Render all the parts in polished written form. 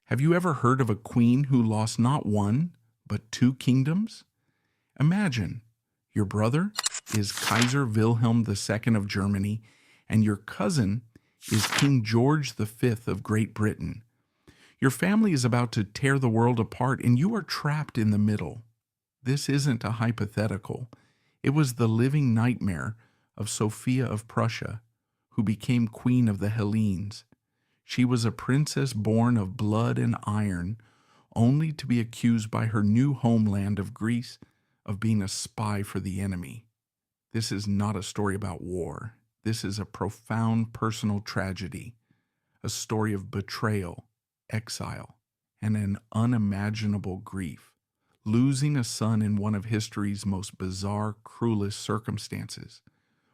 Have you ever heard of a queen who lost not one, but two kingdoms? Imagine your brother is Kaiser Wilhelm II of Germany, and your cousin is King George V of Great Britain. Your family is about to tear the world apart, and you are trapped in the middle. This isn't a hypothetical. It was the living nightmare of Sophia of Prussia, who became Queen of the Hellenes. She was a princess born of blood and iron, only to be accused by her new homeland of Greece of being a spy for the enemy. This is not a story about war. This is a profound personal tragedy, a story of betrayal, exile, and an unimaginable grief, losing a son in one of history's most bizarre, cruelest circumstances,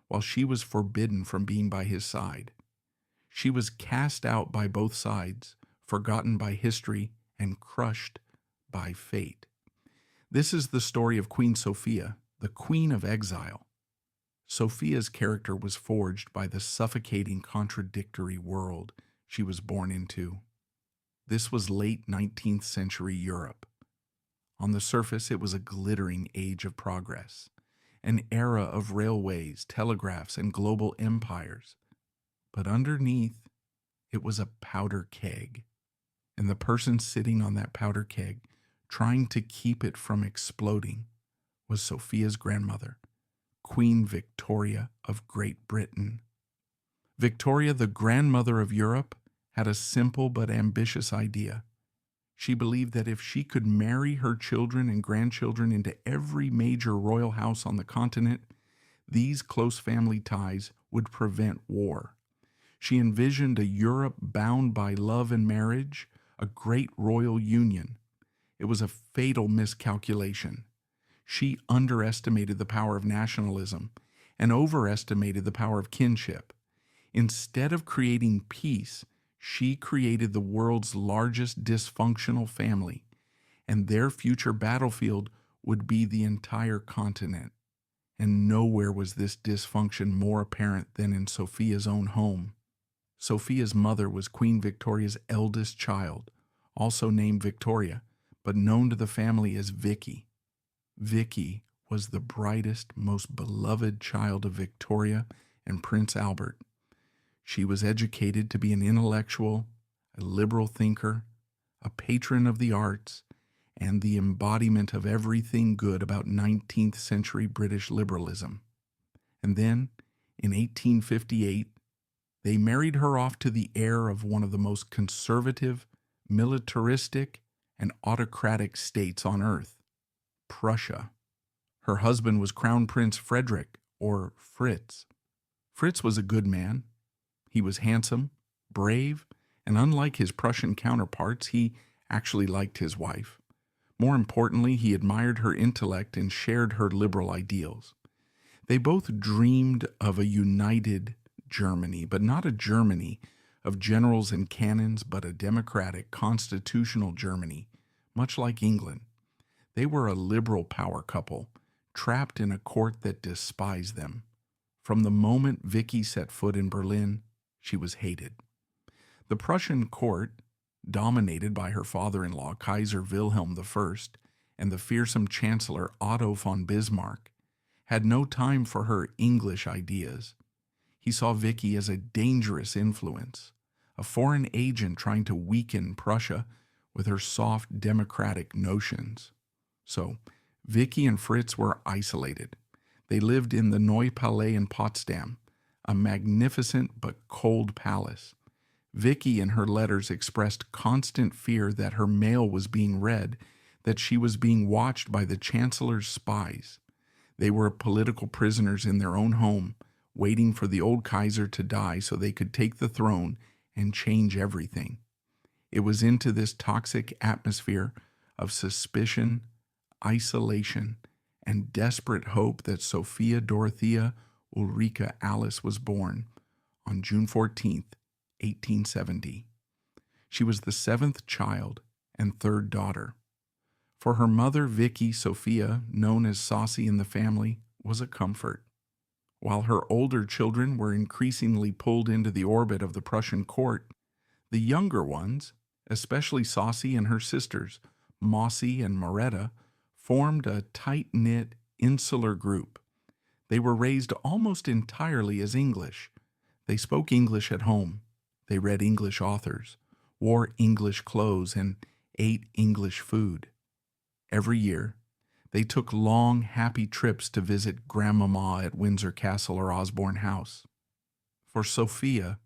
while she was forbidden from being by his side. She was cast out by both sides, forgotten by history, and crushed by fate. This is the story of Queen Sophia, the Queen of Exile. Sophia's character was forged by the suffocating, contradictory world she was born into. This was late 19th century Europe. On the surface, it was a glittering age of progress, an era of railways, telegraphs, and global empires. But underneath, it was a powder keg. And the person sitting on that powder keg, trying to keep it from exploding, was Sophia's grandmother, Queen Victoria of Great Britain. Victoria, the grandmother of Europe, had a simple but ambitious idea. She believed that if she could marry her children and grandchildren into every major royal house on the continent, these close family ties would prevent war. She envisioned a Europe bound by love and marriage, a great royal union. It was a fatal miscalculation. She underestimated the power of nationalism and overestimated the power of kinship. Instead of creating peace, she created the world's largest dysfunctional family, and their future battlefield would be the entire continent. And nowhere was this dysfunction more apparent than in Sophia's own home. Sophia's mother was Queen Victoria's eldest child, also named Victoria, but known to the family as Vicky. Vicky was the brightest, most beloved child of Victoria and Prince Albert. She was educated to be an intellectual, a liberal thinker, a patron of the arts, and the embodiment of everything good about 19th century British liberalism. And then, in 1858, they married her off to the heir of one of the most conservative, militaristic, and autocratic states on earth, Prussia. Her husband was Crown Prince Frederick, or Fritz. Fritz was a good man. He was handsome, brave, and unlike his Prussian counterparts, he actually liked his wife. More importantly, he admired her intellect and shared her liberal ideals. They both dreamed of a united Germany, but not a Germany of generals and cannons, but a democratic, constitutional Germany, much like England. They were a liberal power couple, trapped in a court that despised them. From the moment Vicky set foot in Berlin, she was hated. The Prussian court, dominated by her father-in-law, Kaiser Wilhelm I, and the fearsome Chancellor Otto von Bismarck, had no time for her English ideas. He saw Vicky as a dangerous influence, a foreign agent trying to weaken Prussia with her soft democratic notions. So, Vicky and Fritz were isolated. They lived in the Neue Palais in Potsdam, a magnificent but cold palace. Vicky in her letters expressed constant fear that her mail was being read, that she was being watched by the Chancellor's spies. They were political prisoners in their own home, waiting for the old Kaiser to die so they could take the throne and change everything. It was into this toxic atmosphere of suspicion, isolation, and desperate hope that Sophia Dorothea Ulrika Alice was born on June 14th, 1870. She was the seventh child and third daughter. For her mother, Vicky Sophia, known as Saucy in the family, was a comfort. While her older children were increasingly pulled into the orbit of the Prussian court, the younger ones, especially Saucy and her sisters, Mossy and Moretta, formed a tight-knit, insular group. They were raised almost entirely as English. They spoke English at home. They read English authors, wore English clothes, and ate English food. Every year, they took long, happy trips to visit Grandmama at Windsor Castle or Osborne House. For Sophia,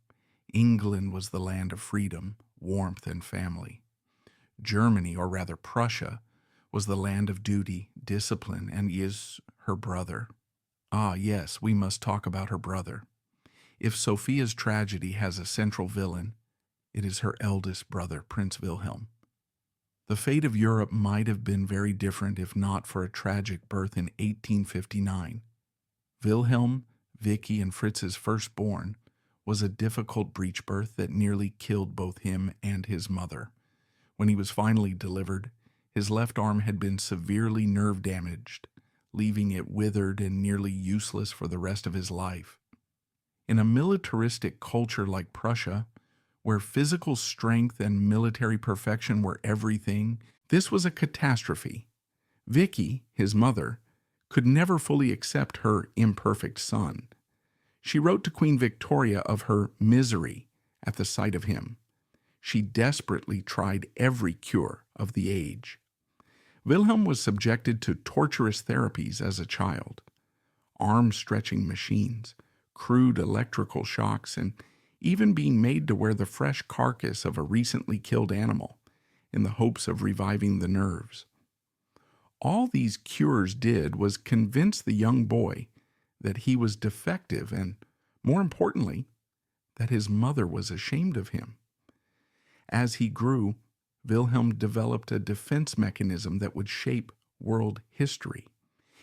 England was the land of freedom, warmth, and family. Germany, or rather Prussia, was the land of duty, discipline, and is her brother. Ah, yes, we must talk about her brother. If Sophia's tragedy has a central villain, it is her eldest brother, Prince Wilhelm. The fate of Europe might have been very different if not for a tragic birth in 1859. Wilhelm, Vicky, and Fritz's firstborn was a difficult breech birth that nearly killed both him and his mother. When he was finally delivered, his left arm had been severely nerve damaged, leaving it withered and nearly useless for the rest of his life. In a militaristic culture like Prussia, where physical strength and military perfection were everything, this was a catastrophe. Vicky, his mother, could never fully accept her imperfect son. She wrote to Queen Victoria of her misery at the sight of him. She desperately tried every cure of the age. Wilhelm was subjected to torturous therapies as a child, arm-stretching machines, crude electrical shocks, and even being made to wear the fresh carcass of a recently killed animal in the hopes of reviving the nerves. All these cures did was convince the young boy that he was defective and, more importantly, that his mother was ashamed of him. As he grew, Wilhelm developed a defense mechanism that would shape world history.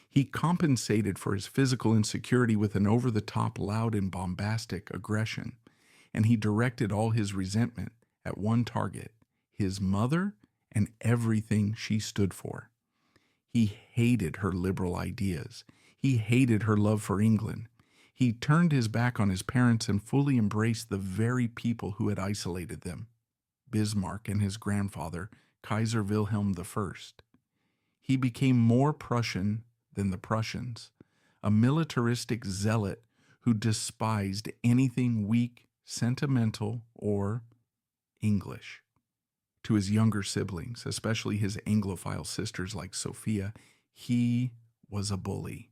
He compensated for his physical insecurity with an over-the-top, loud, and bombastic aggression, and he directed all his resentment at one target, his mother and everything she stood for. He hated her liberal ideas. He hated her love for England. He turned his back on his parents and fully embraced the very people who had isolated them, Bismarck and his grandfather, Kaiser Wilhelm I. He became more Prussian than the Prussians, a militaristic zealot who despised anything weak, sentimental, or English. To his younger siblings, especially his Anglophile sisters like Sophia, he was a bully.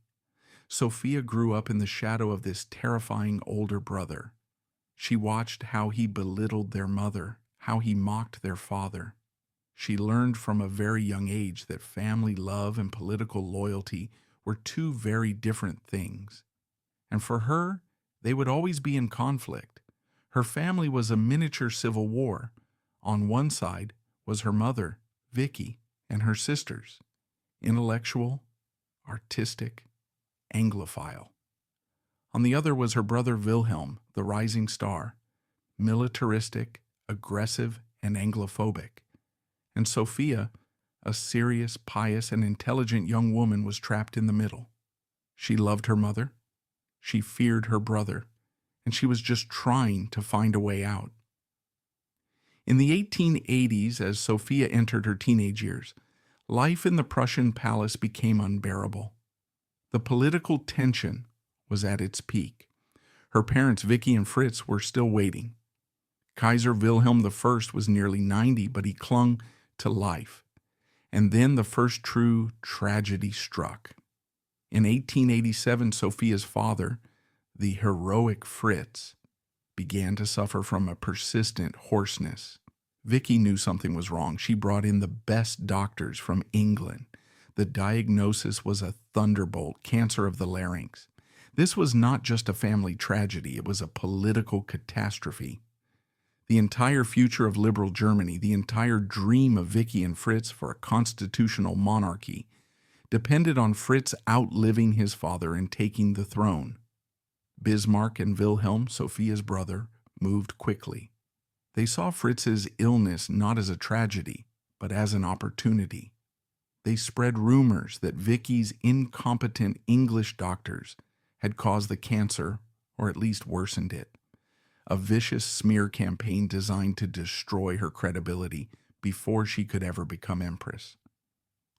Sophia grew up in the shadow of this terrifying older brother. She watched how he belittled their mother, how he mocked their father. She learned from a very young age that family love and political loyalty were two very different things. And for her, they would always be in conflict. Her family was a miniature civil war. On one side was her mother, Vicky, and her sisters, intellectual, artistic, Anglophile. On the other was her brother Wilhelm, the rising star, militaristic, aggressive, and Anglophobic. And Sophia, a serious, pious, and intelligent young woman, was trapped in the middle. She loved her mother, she feared her brother, and she was just trying to find a way out. In the 1880s, as Sophia entered her teenage years, life in the Prussian palace became unbearable. The political tension was at its peak. Her parents, Vicky and Fritz, were still waiting. Kaiser Wilhelm I was nearly 90, but he clung to life. And then the first true tragedy struck. In 1887, Sophia's father, the heroic Fritz, began to suffer from a persistent hoarseness. Vicky knew something was wrong. She brought in the best doctors from England. The diagnosis was a thunderbolt, cancer of the larynx. This was not just a family tragedy, it was a political catastrophe. The entire future of liberal Germany, the entire dream of Vicky and Fritz for a constitutional monarchy, depended on Fritz outliving his father and taking the throne. Bismarck and Wilhelm, Sophia's brother, moved quickly. They saw Fritz's illness not as a tragedy, but as an opportunity. They spread rumors that Vicky's incompetent English doctors had caused the cancer, or at least worsened it. a vicious smear campaign designed to destroy her credibility before she could ever become empress.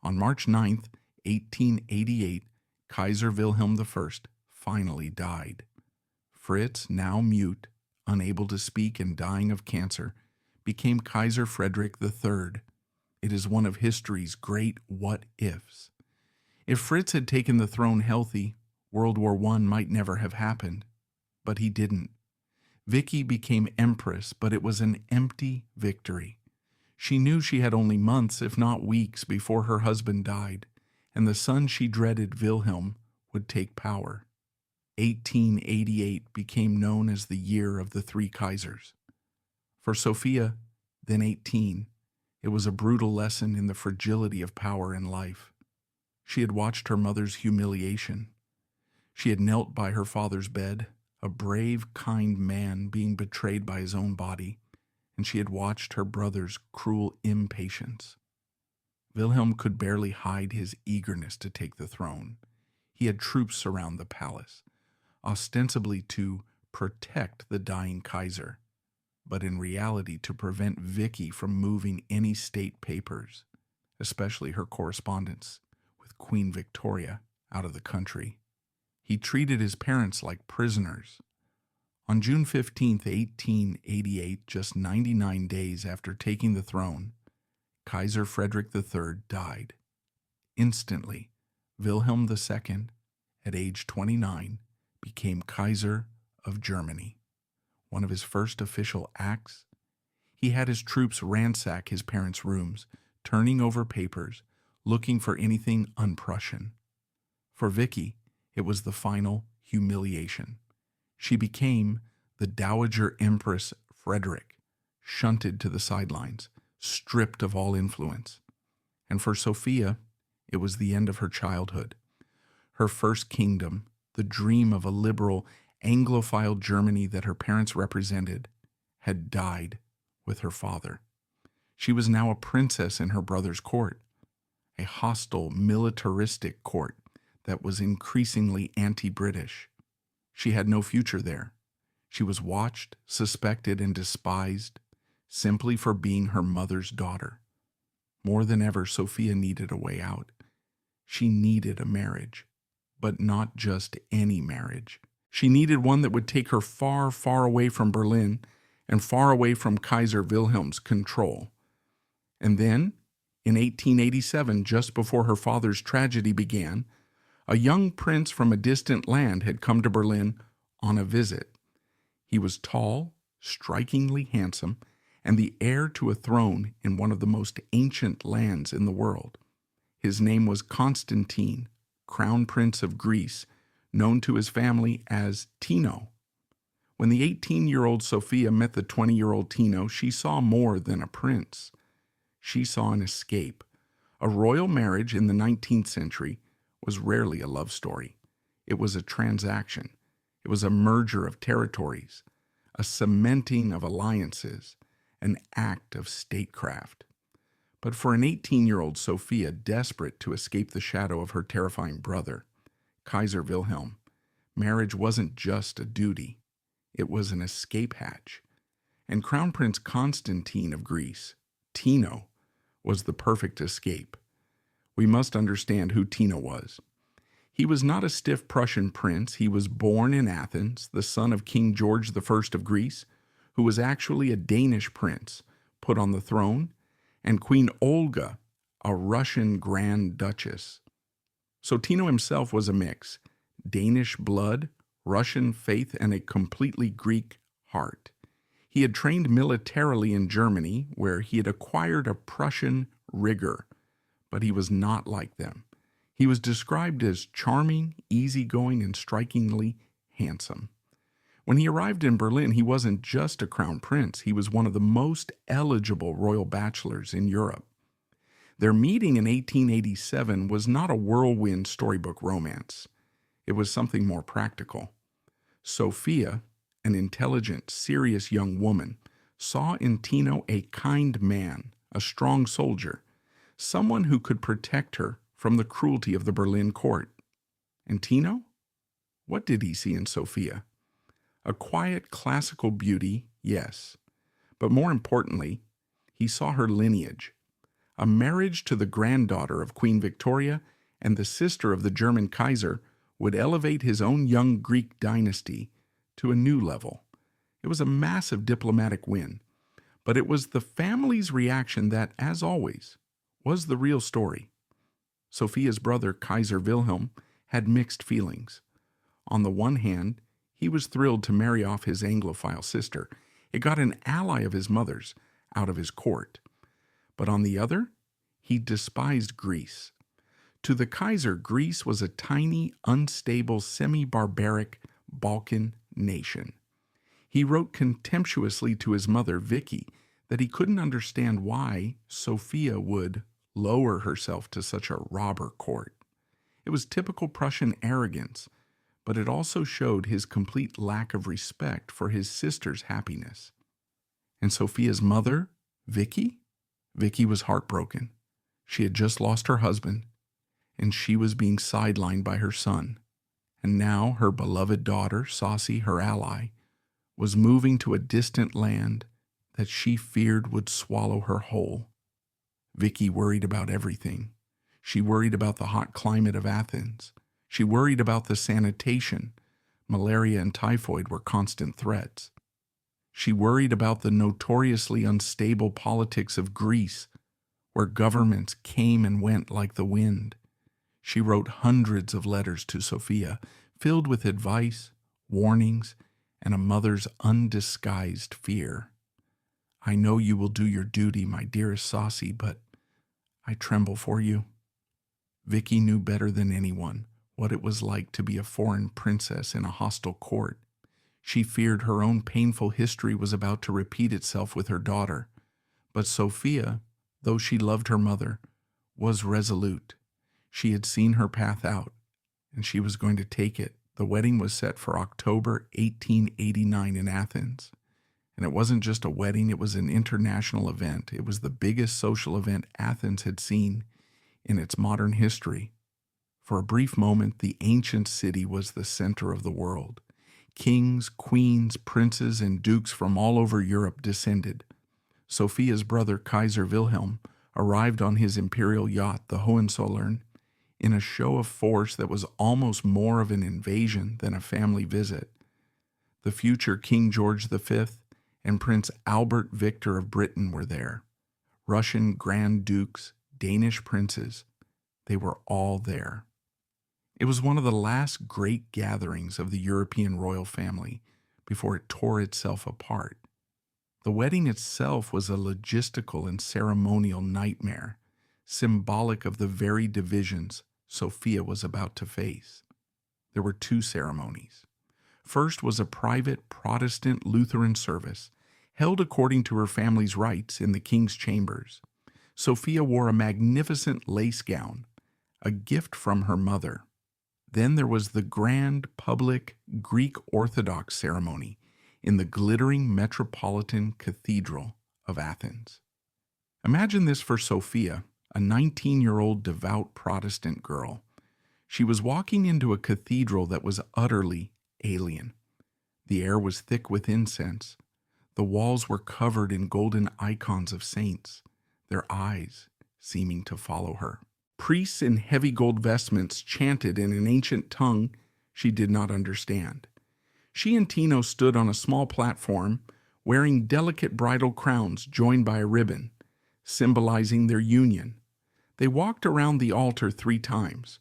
On March 9th, 1888, Kaiser Wilhelm I finally died. Fritz, now mute, unable to speak and dying of cancer, became Kaiser Frederick III. It is one of history's great what-ifs. If Fritz had taken the throne healthy, World War I might never have happened. But he didn't. Vicky became empress, but it was an empty victory. She knew she had only months, if not weeks, before her husband died, and the son she dreaded, Wilhelm, would take power. 1888 became known as the year of the three Kaisers. For Sophia, then 18, it was a brutal lesson in the fragility of power in life. She had watched her mother's humiliation. She had knelt by her father's bed, a brave, kind man being betrayed by his own body, and she had watched her brother's cruel impatience. Wilhelm could barely hide his eagerness to take the throne. He had troops surround the palace, ostensibly to protect the dying Kaiser, but in reality to prevent Vicky from moving any state papers, especially her correspondence with Queen Victoria, out of the country. He treated his parents like prisoners. On June 15, 1888, just 99 days after taking the throne, Kaiser Frederick III died. Instantly, Wilhelm II, at age 29, became Kaiser of Germany. One of his first official acts, he had his troops ransack his parents' rooms, turning over papers, looking for anything un-Prussian. For Vicky, it was the final humiliation. She became the Dowager Empress Frederick, shunted to the sidelines, stripped of all influence. And for Sophia, it was the end of her childhood. Her first kingdom, the dream of a liberal, Anglophile Germany that her parents represented, had died with her father. She was now a princess in her brother's court, a hostile, militaristic court that was increasingly anti-British. She had no future there. She was watched, suspected, and despised simply for being her mother's daughter. More than ever, Sophia needed a way out. She needed a marriage, but not just any marriage. She needed one that would take her far, far away from Berlin and far away from Kaiser Wilhelm's control. And then, in 1887, just before her father's tragedy began, a young prince from a distant land had come to Berlin on a visit. He was tall, strikingly handsome, and the heir to a throne in one of the most ancient lands in the world. His name was Constantine, Crown Prince of Greece, known to his family as Tino. When the 18-year-old Sophia met the 20-year-old Tino, she saw more than a prince. She saw an escape. A royal marriage in the 19th century was rarely a love story. It was a transaction. It was a merger of territories, a cementing of alliances, an act of statecraft. But for an 18-year-old Sophia desperate to escape the shadow of her terrifying brother, Kaiser Wilhelm, marriage wasn't just a duty. It was an escape hatch. And Crown Prince Constantine of Greece, Tino, was the perfect escape. We must understand who Tino was. He was not a stiff Prussian prince. He was born in Athens, the son of King George I of Greece, who was actually a Danish prince, put on the throne, and Queen Olga, a Russian Grand Duchess. So Tino himself was a mix: Danish blood, Russian faith, and a completely Greek heart. He had trained militarily in Germany, where he had acquired a Prussian rigor, but he was not like them. He was described as charming, easygoing, and strikingly handsome. When he arrived in Berlin, he wasn't just a crown prince. He was one of the most eligible royal bachelors in Europe. Their meeting in 1887 was not a whirlwind storybook romance. It was something more practical. Sophia, an intelligent, serious young woman, saw in Tino a kind man, a strong soldier, someone who could protect her from the cruelty of the Berlin court. And Tino? What did he see in Sophia? A quiet, classical beauty, yes. But more importantly, he saw her lineage. A marriage to the granddaughter of Queen Victoria and the sister of the German Kaiser would elevate his own young Greek dynasty to a new level. It was a massive diplomatic win, but it was the family's reaction that, as always, was the real story. Sophia's brother, Kaiser Wilhelm, had mixed feelings. On the one hand, he was thrilled to marry off his Anglophile sister. It got an ally of his mother's out of his court. But on the other, he despised Greece. To the Kaiser, Greece was a tiny, unstable, semi-barbaric Balkan nation. He wrote contemptuously to his mother, Vicky, that he couldn't understand why Sophia would lower herself to such a robber court. It was typical Prussian arrogance, but it also showed his complete lack of respect for his sister's happiness. And Sophia's mother, Vicky was heartbroken. She had just lost her husband, and she was being sidelined by her son. And now her beloved daughter, Saucy, her ally, was moving to a distant land that she feared would swallow her whole. Vicky worried about everything. She worried about the hot climate of Athens. She worried about the sanitation. Malaria and typhoid were constant threats. She worried about the notoriously unstable politics of Greece, where governments came and went like the wind. She wrote hundreds of letters to Sophia, filled with advice, warnings, and a mother's undisguised fear. I know you will do your duty, my dearest Saucy, but I tremble for you. Vicky knew better than anyone what it was like to be a foreign princess in a hostile court. She feared her own painful history was about to repeat itself with her daughter. But Sophia, though she loved her mother, was resolute. She had seen her path out, and she was going to take it. The wedding was set for October 1889 in Athens. And it wasn't just a wedding, it was an international event. It was the biggest social event Athens had seen in its modern history. For a brief moment, the ancient city was the center of the world. Kings, queens, princes, and dukes from all over Europe descended. Sophia's brother, Kaiser Wilhelm, arrived on his imperial yacht, the Hohenzollern, in a show of force that was almost more of an invasion than a family visit. The future King George V and Prince Albert Victor of Britain were there. Russian Grand Dukes, Danish princes, they were all there. It was one of the last great gatherings of the European royal family before it tore itself apart. The wedding itself was a logistical and ceremonial nightmare, symbolic of the very divisions Sophia was about to face. There were two ceremonies. First was a private Protestant Lutheran service, held according to her family's rites in the king's chambers. Sophia wore a magnificent lace gown, a gift from her mother. Then there was the grand, public, Greek Orthodox ceremony in the glittering Metropolitan Cathedral of Athens. Imagine this for Sophia, a 19-year-old devout Protestant girl. She was walking into a cathedral that was utterly alien. The air was thick with incense. The walls were covered in golden icons of saints, their eyes seeming to follow her. Priests in heavy gold vestments chanted in an ancient tongue she did not understand. She and Tino stood on a small platform, wearing delicate bridal crowns joined by a ribbon, symbolizing their union. They walked around the altar 3 times.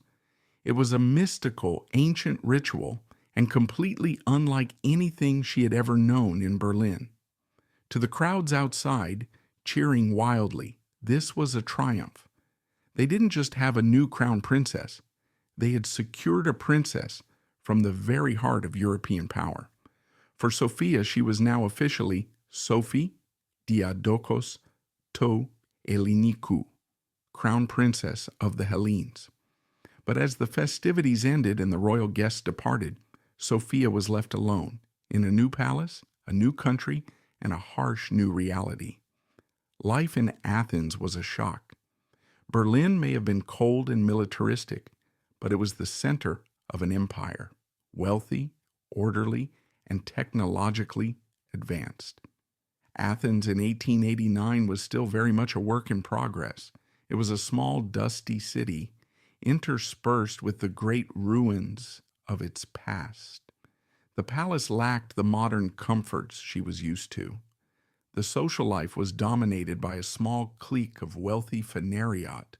It was a mystical, ancient ritual and completely unlike anything she had ever known in Berlin. To the crowds outside, cheering wildly, this was a triumph. They didn't just have a new crown princess. They had secured a princess from the very heart of European power. For Sophia, she was now officially Sophie Diadokos to Elinikou, crown princess of the Hellenes. But as the festivities ended and the royal guests departed, Sophia was left alone in a new palace, a new country, and a harsh new reality. Life in Athens was a shock. Berlin may have been cold and militaristic, but it was the center of an empire, wealthy, orderly, and technologically advanced. Athens in 1889 was still very much a work in progress. It was a small, dusty city, interspersed with the great ruins of its past. The palace lacked the modern comforts she was used to. The social life was dominated by a small clique of wealthy phanariot,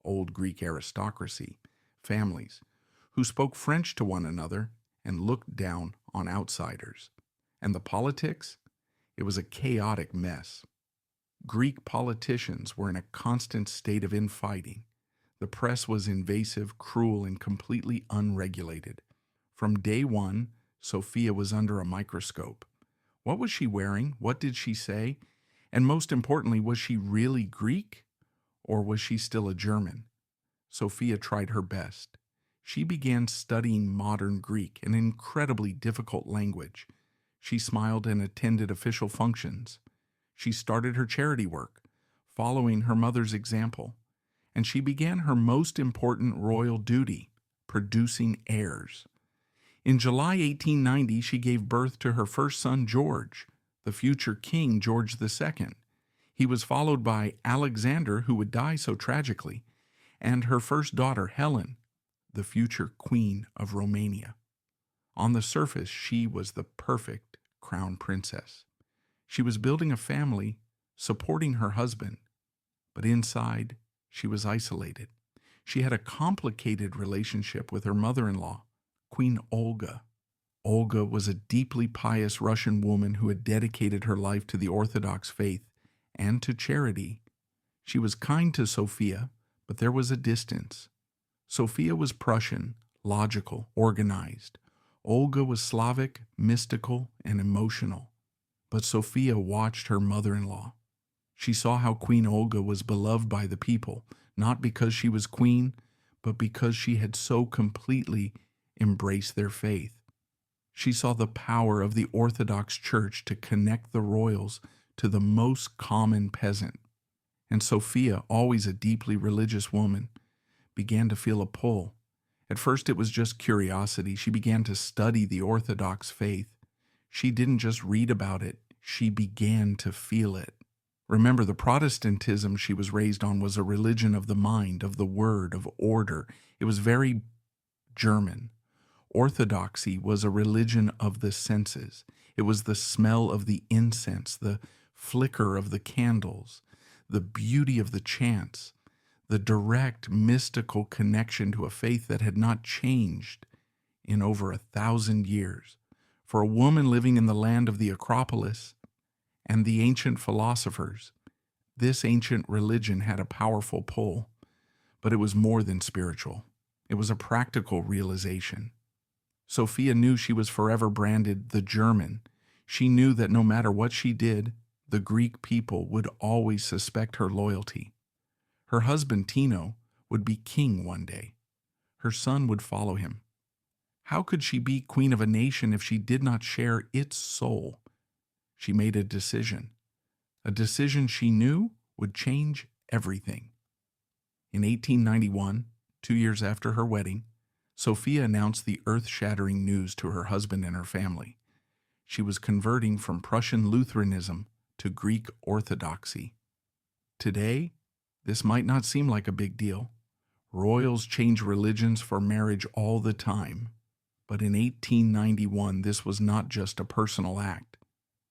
old Greek aristocracy, families, who spoke French to one another and looked down on outsiders. And the politics? It was a chaotic mess. Greek politicians were in a constant state of infighting. The press was invasive, cruel, and completely unregulated. From day one, Sophia was under a microscope. What was she wearing? What did she say? And most importantly, was she really Greek? Or was she still a German? Sophia tried her best. She began studying modern Greek, an incredibly difficult language. She smiled and attended official functions. She started her charity work, following her mother's example. And she began her most important royal duty, producing heirs. In July 1890, she gave birth to her first son, George, the future King George II. He was followed by Alexander, who would die so tragically, and her first daughter, Helen, the future Queen of Romania. On the surface, she was the perfect crown princess. She was building a family, supporting her husband, but inside, she was isolated. She had a complicated relationship with her mother-in-law, Queen Olga. Olga was a deeply pious Russian woman who had dedicated her life to the Orthodox faith and to charity. She was kind to Sophia, but there was a distance. Sophia was Prussian, logical, organized. Olga was Slavic, mystical, and emotional. But Sophia watched her mother-in-law. She saw how Queen Olga was beloved by the people, not because she was queen, but because she had so completely embraced their faith. She saw the power of the Orthodox Church to connect the royals to the most common peasant. And Sophia, always a deeply religious woman, began to feel a pull. At first it was just curiosity. She began to study the Orthodox faith. She didn't just read about it, she began to feel it. Remember, the Protestantism she was raised on was a religion of the mind, of the word, of order. It was very German. Orthodoxy was a religion of the senses. It was the smell of the incense, the flicker of the candles, the beauty of the chants, the direct mystical connection to a faith that had not changed in over 1,000 years. For a woman living in the land of the Acropolis and the ancient philosophers, this ancient religion had a powerful pull, but it was more than spiritual. It was a practical realization. Sophia knew she was forever branded the German. She knew that no matter what she did, the Greek people would always suspect her loyalty. Her husband, Tino, would be king one day. Her son would follow him. How could she be queen of a nation if she did not share its soul? She made a decision she knew would change everything. In 1891, 2 years after her wedding, Sophia announced the earth-shattering news to her husband and her family. She was converting from Prussian Lutheranism to Greek Orthodoxy. Today, this might not seem like a big deal. Royals change religions for marriage all the time. But in 1891, this was not just a personal act.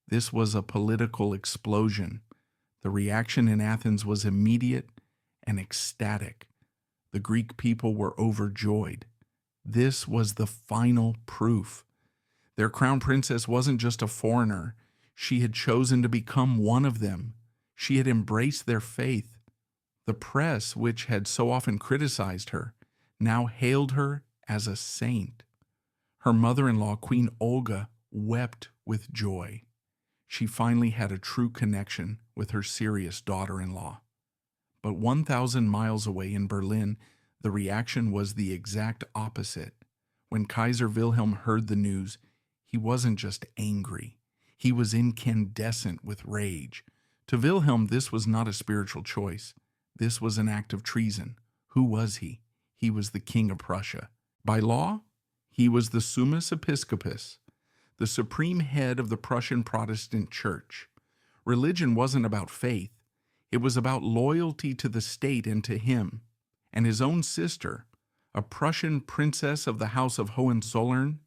This was a political explosion. The reaction in Athens was immediate and ecstatic. The Greek people were overjoyed. This was the final proof. Their crown princess wasn't just a foreigner. She had chosen to become one of them. She had embraced their faith. The press, which had so often criticized her, now hailed her as a saint. Her mother-in-law, Queen Olga, wept with joy. She finally had a true connection with her serious daughter-in-law. But 1,000 miles away in Berlin, the reaction was the exact opposite. When Kaiser Wilhelm heard the news, he wasn't just angry. He was incandescent with rage. To Wilhelm, this was not a spiritual choice. This was an act of treason. Who was he? He was the King of Prussia. By law, he was the summus episcopus, the supreme head of the Prussian Protestant Church. Religion wasn't about faith, it was about loyalty to the state and to him. And his own sister, a Prussian princess of the House of Hohenzollern,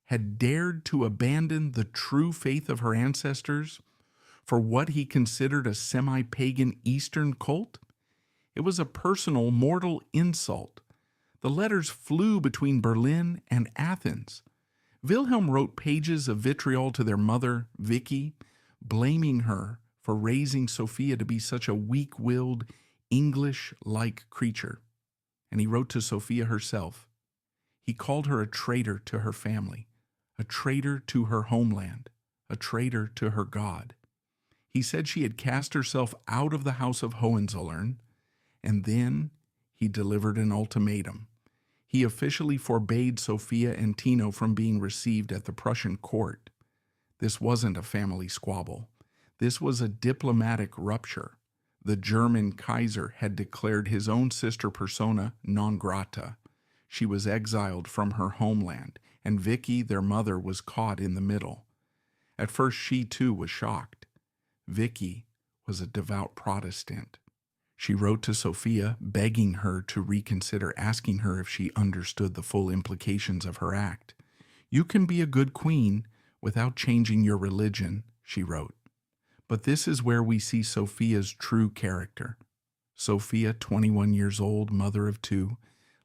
had dared to abandon the true faith of her ancestors for what he considered a semi-pagan Eastern cult? It was a personal, mortal insult. The letters flew between Berlin and Athens. Wilhelm wrote pages of vitriol to their mother, Vicky, blaming her for raising Sophia to be such a weak-willed, English-like creature. And he wrote to Sophia herself. He called her a traitor to her family, a traitor to her homeland, a traitor to her God. He said she had cast herself out of the House of Hohenzollern, and then he delivered an ultimatum. He officially forbade Sophia and Tino from being received at the Prussian court. This wasn't a family squabble. This was a diplomatic rupture. The German Kaiser had declared his own sister persona non grata. She was exiled from her homeland, and Vicky, their mother, was caught in the middle. At first she too was shocked. Vicky was a devout Protestant. She wrote to Sophia, begging her to reconsider, asking her if she understood the full implications of her act. "You can be a good queen without changing your religion," she wrote. But this is where we see Sophia's true character. Sophia, 21 years old, mother of two,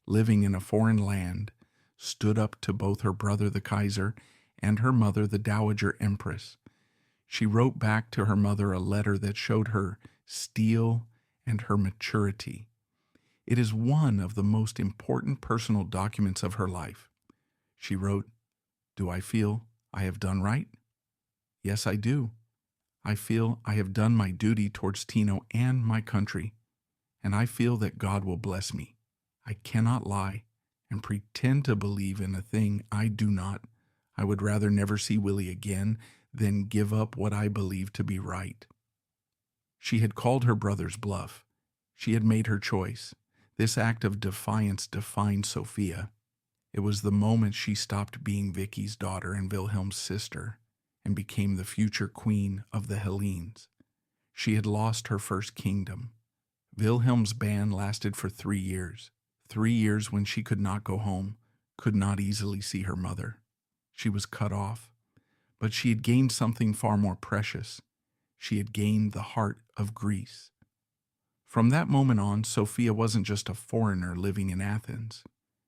living in a foreign land, stood up to both her brother the Kaiser and her mother the Dowager Empress. She wrote back to her mother a letter that showed her steel and her maturity. It is one of the most important personal documents of her life. She wrote, "Do I feel I have done right? Yes, I do. I feel I have done my duty towards Tino and my country, and I feel that God will bless me. I cannot lie and pretend to believe in a thing I do not. I would rather never see Willie again than give up what I believe to be right." She had called her brother's bluff. She had made her choice. This act of defiance defined Sophia. It was the moment she stopped being Vicky's daughter and Wilhelm's sister and became the future queen of the Hellenes. She had lost her first kingdom. Wilhelm's ban lasted for 3 years. 3 years when she could not go home, could not easily see her mother. She was cut off. But she had gained something far more precious. She had gained the heart of Greece. From that moment on, Sophia wasn't just a foreigner living in Athens.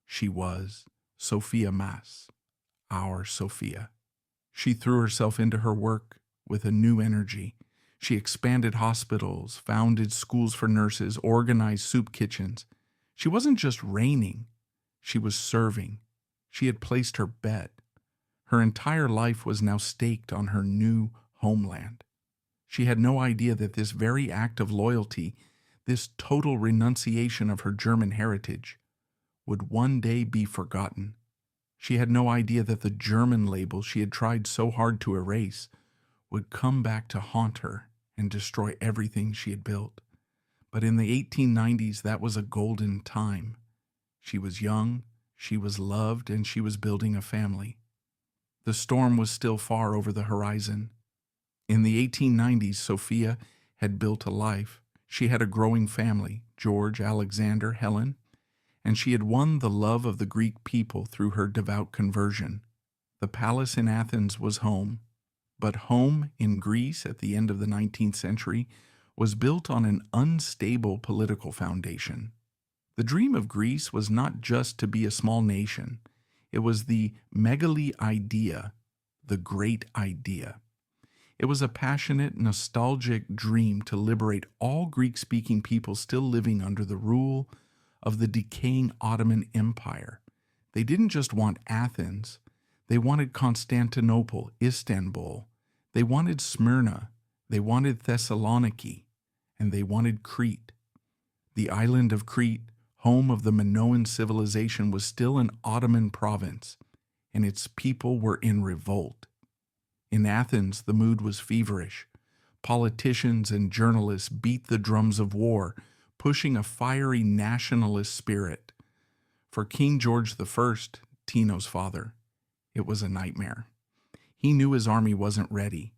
She was Sophia Mas, our Sophia. She threw herself into her work with a new energy. She expanded hospitals, founded schools for nurses, organized soup kitchens. She wasn't just reigning, she was serving. She had placed her bet. Her entire life was now staked on her new homeland. She had no idea that this very act of loyalty, this total renunciation of her German heritage, would one day be forgotten. She had no idea that the German label she had tried so hard to erase would come back to haunt her and destroy everything she had built. But in the 1890s, that was a golden time. She was young, she was loved, and she was building a family. The storm was still far over the horizon. In the 1890s, Sophia had built a life. She had a growing family, George, Alexander, Helen, and she had won the love of the Greek people through her devout conversion. The palace in Athens was home, but home in Greece at the end of the 19th century was built on an unstable political foundation. The dream of Greece was not just to be a small nation. It was the megali idea, the great idea. It was a passionate, nostalgic dream to liberate all Greek-speaking people still living under the rule of the decaying Ottoman Empire. They didn't just want Athens. They wanted Constantinople, Istanbul. They wanted Smyrna. They wanted Thessaloniki. And they wanted Crete. The island of Crete, home of the Minoan civilization, was still an Ottoman province, and its people were in revolt. In Athens, the mood was feverish. Politicians and journalists beat the drums of war, pushing a fiery nationalist spirit. For King George I, Tino's father, it was a nightmare. He knew his army wasn't ready.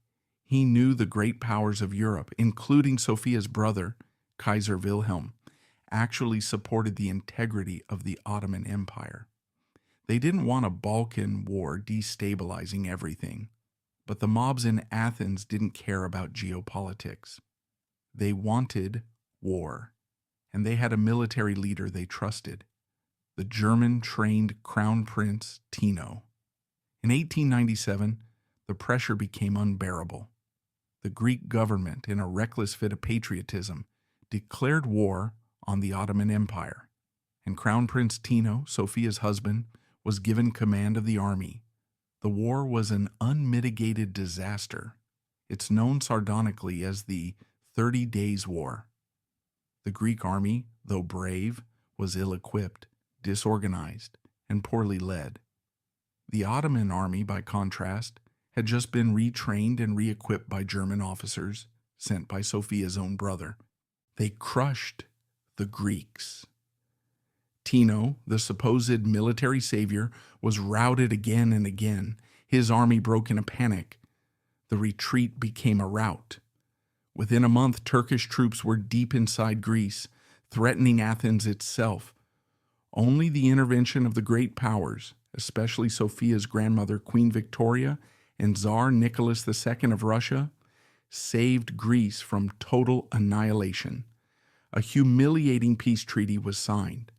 He knew the great powers of Europe, including Sophia's brother, Kaiser Wilhelm, actually supported the integrity of the Ottoman Empire. They didn't want a Balkan war destabilizing everything, but the mobs in Athens didn't care about geopolitics. They wanted war, and they had a military leader they trusted, the German-trained Crown Prince Tino. In 1897, the pressure became unbearable. The Greek government, in a reckless fit of patriotism, declared war on the Ottoman Empire, and Crown Prince Tino, Sophia's husband, was given command of the army. The war was an unmitigated disaster. It's known sardonically as the 30 Days War. The Greek army, though brave, was ill-equipped, disorganized, and poorly led. The Ottoman army, by contrast, had just been retrained and re-equipped by German officers sent by Sophia's own brother. They crushed the Greeks. Tino, the supposed military savior, was routed again and again. His army broke in a panic. The retreat became a rout. Within a month, Turkish troops were deep inside Greece, threatening Athens itself. Only the intervention of the great powers, especially Sophia's grandmother, Queen Victoria, and Tsar Nicholas II of Russia, saved Greece from total annihilation. A humiliating peace treaty was signed.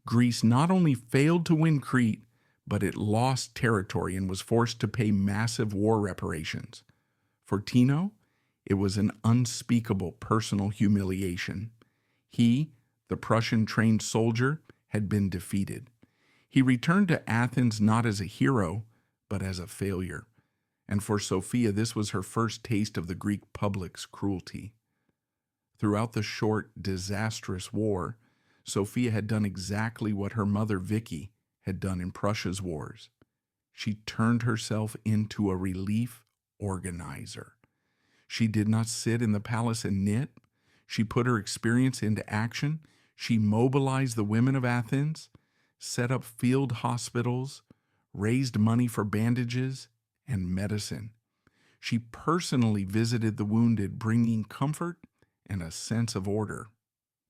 Greece not only failed to win Crete, but it lost territory and was forced to pay massive war reparations. For Tino, it was an unspeakable personal humiliation. He, the Prussian-trained soldier, had been defeated. He returned to Athens not as a hero, but as a failure. And for Sophia, this was her first taste of the Greek public's cruelty. Throughout the short, disastrous war, Sophia had done exactly what her mother Vicky had done in Prussia's wars. She turned herself into a relief organizer. She did not sit in the palace and knit. She put her experience into action. She mobilized the women of Athens, set up field hospitals, raised money for bandages and medicine. She personally visited the wounded, bringing comfort and a sense of order.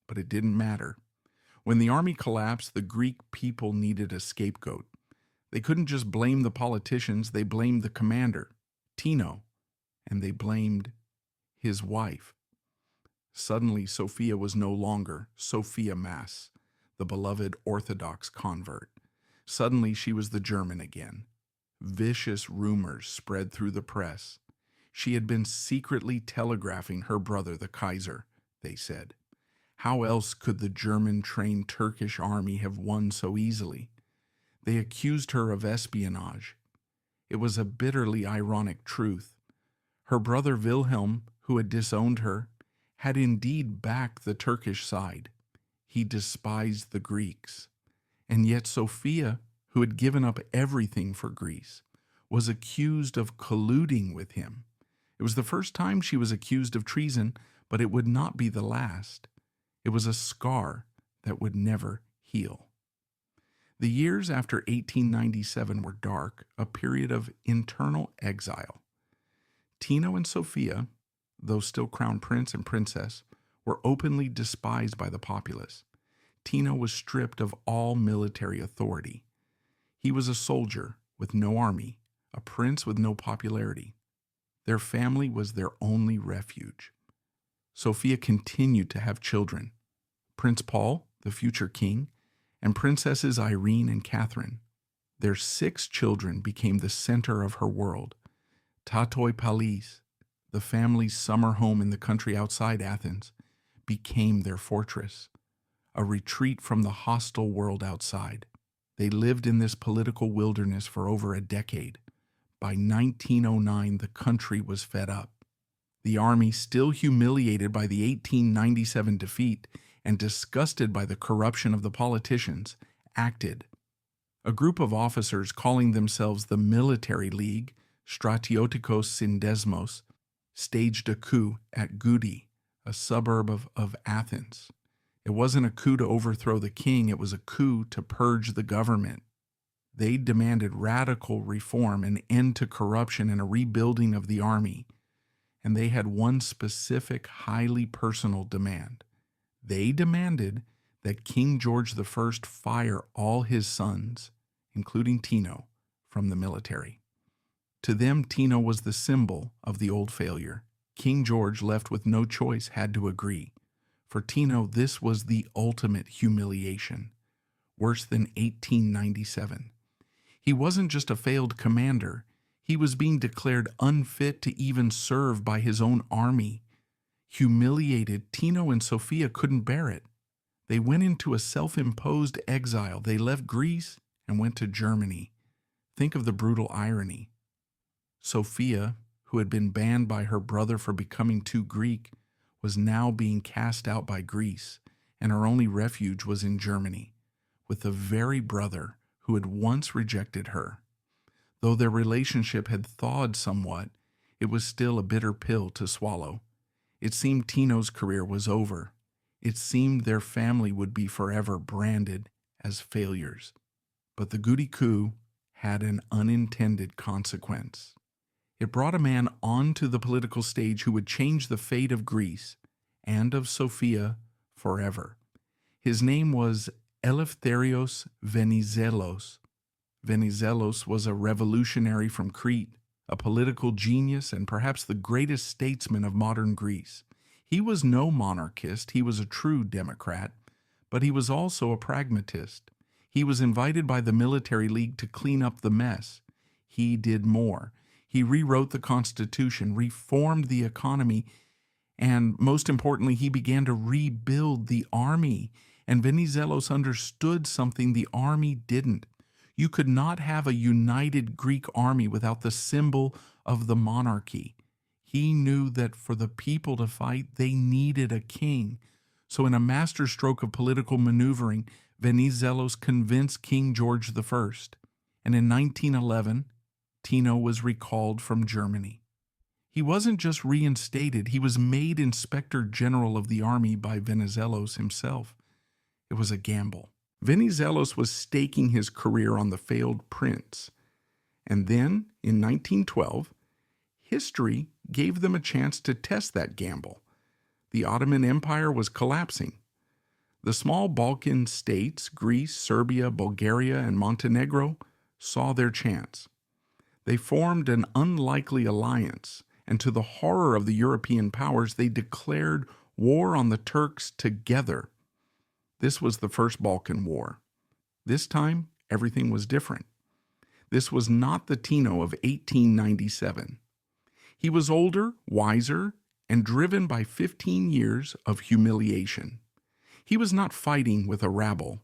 But it didn't matter. When the army collapsed, the Greek people needed a scapegoat. They couldn't just blame the politicians, they blamed the commander, Tino, and they blamed his wife. Suddenly, Sophia was no longer Sophia Mass, the beloved Orthodox convert. Suddenly, she was the German again. Vicious rumors spread through the press. She had been secretly telegraphing her brother, the Kaiser, they said. How else could the German-trained Turkish army have won so easily? They accused her of espionage. It was a bitterly ironic truth. Her brother Wilhelm, who had disowned her, had indeed backed the Turkish side. He despised the Greeks. And yet Sophia, who had given up everything for Greece, was accused of colluding with him. It was the first time she was accused of treason, but it would not be the last. It was a scar that would never heal. The years after 1897 were dark, a period of internal exile. Tino and Sophia, though still crown prince and princess, were openly despised by the populace. Tino was stripped of all military authority. He was a soldier with no army, a prince with no popularity. Their family was their only refuge. Sophia continued to have children, Prince Paul, the future king, and princesses Irene and Catherine. Their 6 children became the center of her world. Tatoi Palis, the family's summer home in the country outside Athens, became their fortress, a retreat from the hostile world outside. They lived in this political wilderness for over a decade. By 1909, the country was fed up. The army, still humiliated by the 1897 defeat and disgusted by the corruption of the politicians, acted. A group of officers calling themselves the Military League, Stratiotikos Syndesmos, staged a coup at Goudi, a suburb of Athens. It wasn't a coup to overthrow the king, it was a coup to purge the government. They demanded radical reform, an end to corruption, and a rebuilding of the army. And they had one specific, highly personal demand. They demanded that King George I fire all his sons, including Tino, from the military. To them, Tino was the symbol of the old failure. King George, left with no choice, had to agree. For Tino, this was the ultimate humiliation, worse than 1897. He wasn't just a failed commander. He was being declared unfit to even serve by his own army. Humiliated, Tino and Sophia couldn't bear it. They went into a self-imposed exile. They left Greece and went to Germany. Think of the brutal irony. Sophia, who had been banned by her brother for becoming too Greek, was now being cast out by Greece, and her only refuge was in Germany, with the very brother who had once rejected her. Though their relationship had thawed somewhat, it was still a bitter pill to swallow. It seemed Tino's career was over. It seemed their family would be forever branded as failures. But the goody coup had an unintended consequence. It brought a man onto the political stage who would change the fate of Greece and of Sophia forever. His name was Eleftherios Venizelos. Venizelos was a revolutionary from Crete, a political genius, and perhaps the greatest statesman of modern Greece. He was no monarchist, he was a true democrat, but he was also a pragmatist. He was invited by the military league to clean up the mess. He did more. He rewrote the Constitution, reformed the economy, and most importantly, he began to rebuild the army. And Venizelos understood something the army didn't. You could not have a united Greek army without the symbol of the monarchy. He knew that for the people to fight, they needed a king. So in a masterstroke of political maneuvering, Venizelos convinced King George I. And in 1911, Tino was recalled from Germany. He wasn't just reinstated, he was made Inspector General of the army by Venizelos himself. It was a gamble. Venizelos was staking his career on the failed prince. And then, in 1912, history gave them a chance to test that gamble. The Ottoman Empire was collapsing. The small Balkan states, Greece, Serbia, Bulgaria, and Montenegro, saw their chance. They formed an unlikely alliance, and to the horror of the European powers, they declared war on the Turks together. This was the First Balkan War. This time, everything was different. This was not the Tino of 1897. He was older, wiser, and driven by 15 years of humiliation. He was not fighting with a rabble.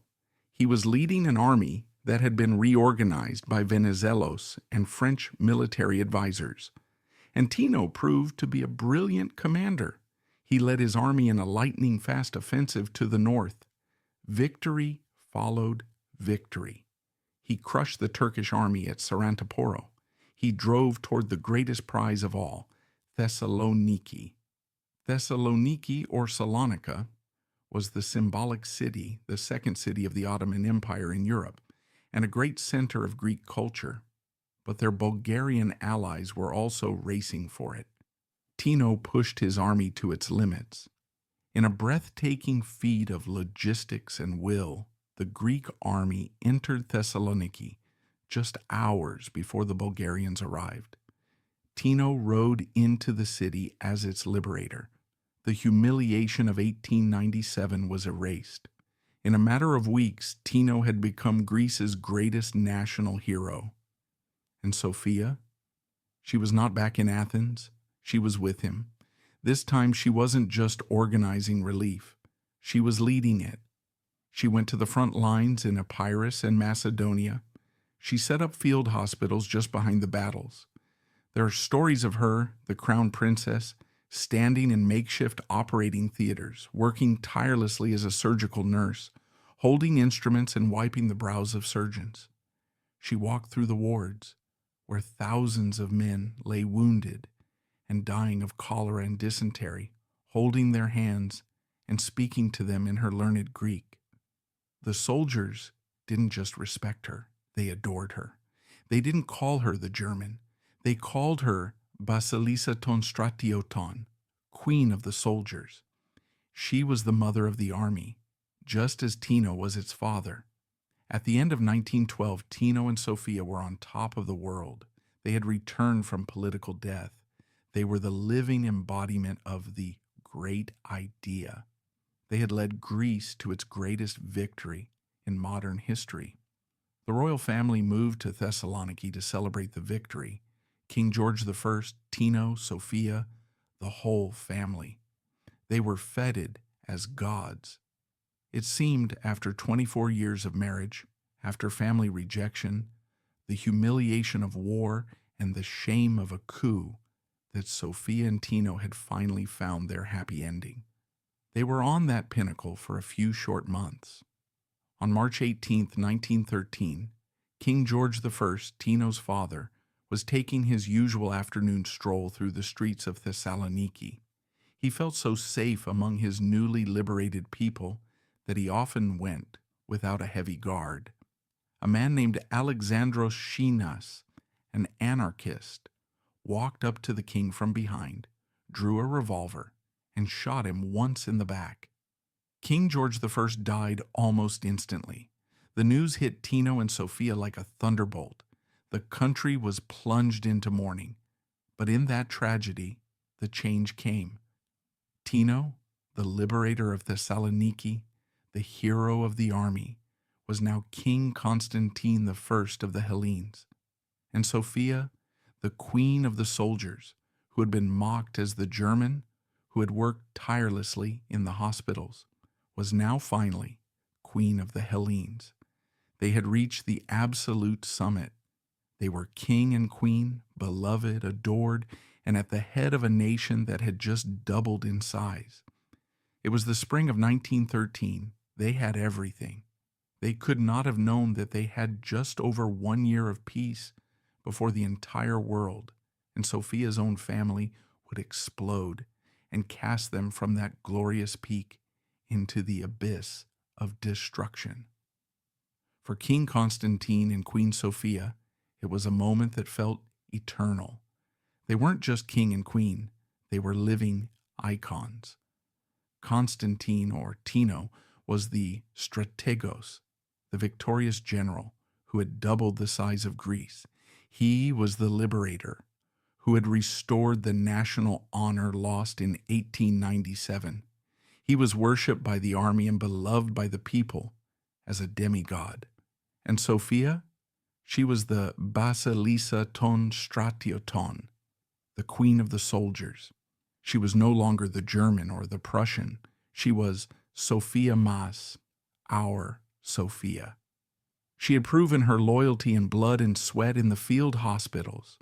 He was leading an army that had been reorganized by Venizelos and French military advisors. And Tino proved to be a brilliant commander. He led his army in a lightning-fast offensive to the north. Victory followed victory. He crushed the Turkish army at Sarantaporo. He drove toward the greatest prize of all, Thessaloniki. Thessaloniki, or Salonika, was the symbolic city, the second city of the Ottoman Empire in Europe, and a great center of Greek culture. But their Bulgarian allies were also racing for it. Tino pushed his army to its limits. In a breathtaking feat of logistics and will, the Greek army entered Thessaloniki just hours before the Bulgarians arrived. Tino rode into the city as its liberator. The humiliation of 1897 was erased. In a matter of weeks, Tino had become Greece's greatest national hero. And Sophia? She was not back in Athens. She was with him. This time she wasn't just organizing relief. She was leading it. She went to the front lines in Epirus and Macedonia. She set up field hospitals just behind the battles. There are stories of her, the crown princess, standing in makeshift operating theaters, working tirelessly as a surgical nurse, holding instruments and wiping the brows of surgeons. She walked through the wards, where thousands of men lay wounded and dying of cholera and dysentery, holding their hands and speaking to them in her learned Greek. The soldiers didn't just respect her, They adored her. They didn't call her the German. They called her Basilissa ton Stratioton, Queen of the Soldiers. She was the mother of the army, just as Tino was its father. At the end of 1912, Tino and Sophia were on top of the world. They had returned from political death. They were the living embodiment of the great idea. They had led Greece to its greatest victory in modern history. The royal family moved to Thessaloniki to celebrate the victory. King George I, Tino, Sophia, the whole family. They were feted as gods. It seemed after 24 years of marriage, after family rejection, the humiliation of war, and the shame of a coup, that Sophia and Tino had finally found their happy ending. They were on that pinnacle for a few short months. On March 18, 1913, King George I, Tino's father, was taking his usual afternoon stroll through the streets of Thessaloniki. He felt so safe among his newly liberated people that he often went without a heavy guard. A man named Alexandros Shinas, an anarchist, walked up to the king from behind, drew a revolver, and shot him once in the back. King George I died almost instantly. The news hit Tino and Sophia like a thunderbolt. The country was plunged into mourning. But in that tragedy, the change came. Tino, the liberator of Thessaloniki, the hero of the army, was now King Constantine I of the Hellenes. And Sophia, the queen of the soldiers, who had been mocked as the German, who had worked tirelessly in the hospitals, was now finally queen of the Hellenes. They had reached the absolute summit. They were king and queen, beloved, adored, and at the head of a nation that had just doubled in size. It was the spring of 1913. They had everything. They could not have known that they had just over 1 year of peace before the entire world and Sophia's own family would explode and cast them from that glorious peak into the abyss of destruction. For King Constantine and Queen Sophia, it was a moment that felt eternal. They weren't just king and queen, they were living icons. Constantine, or Tino, was the strategos, the victorious general who had doubled the size of Greece. He was the liberator who had restored the national honor lost in 1897. He was worshipped by the army and beloved by the people as a demigod. And Sophia, she was the Basilissa ton Stratioton, the queen of the soldiers. She was no longer the German or the Prussian. She was Sophia Mas, our Sophia. She had proven her loyalty in blood and sweat in the field hospitals.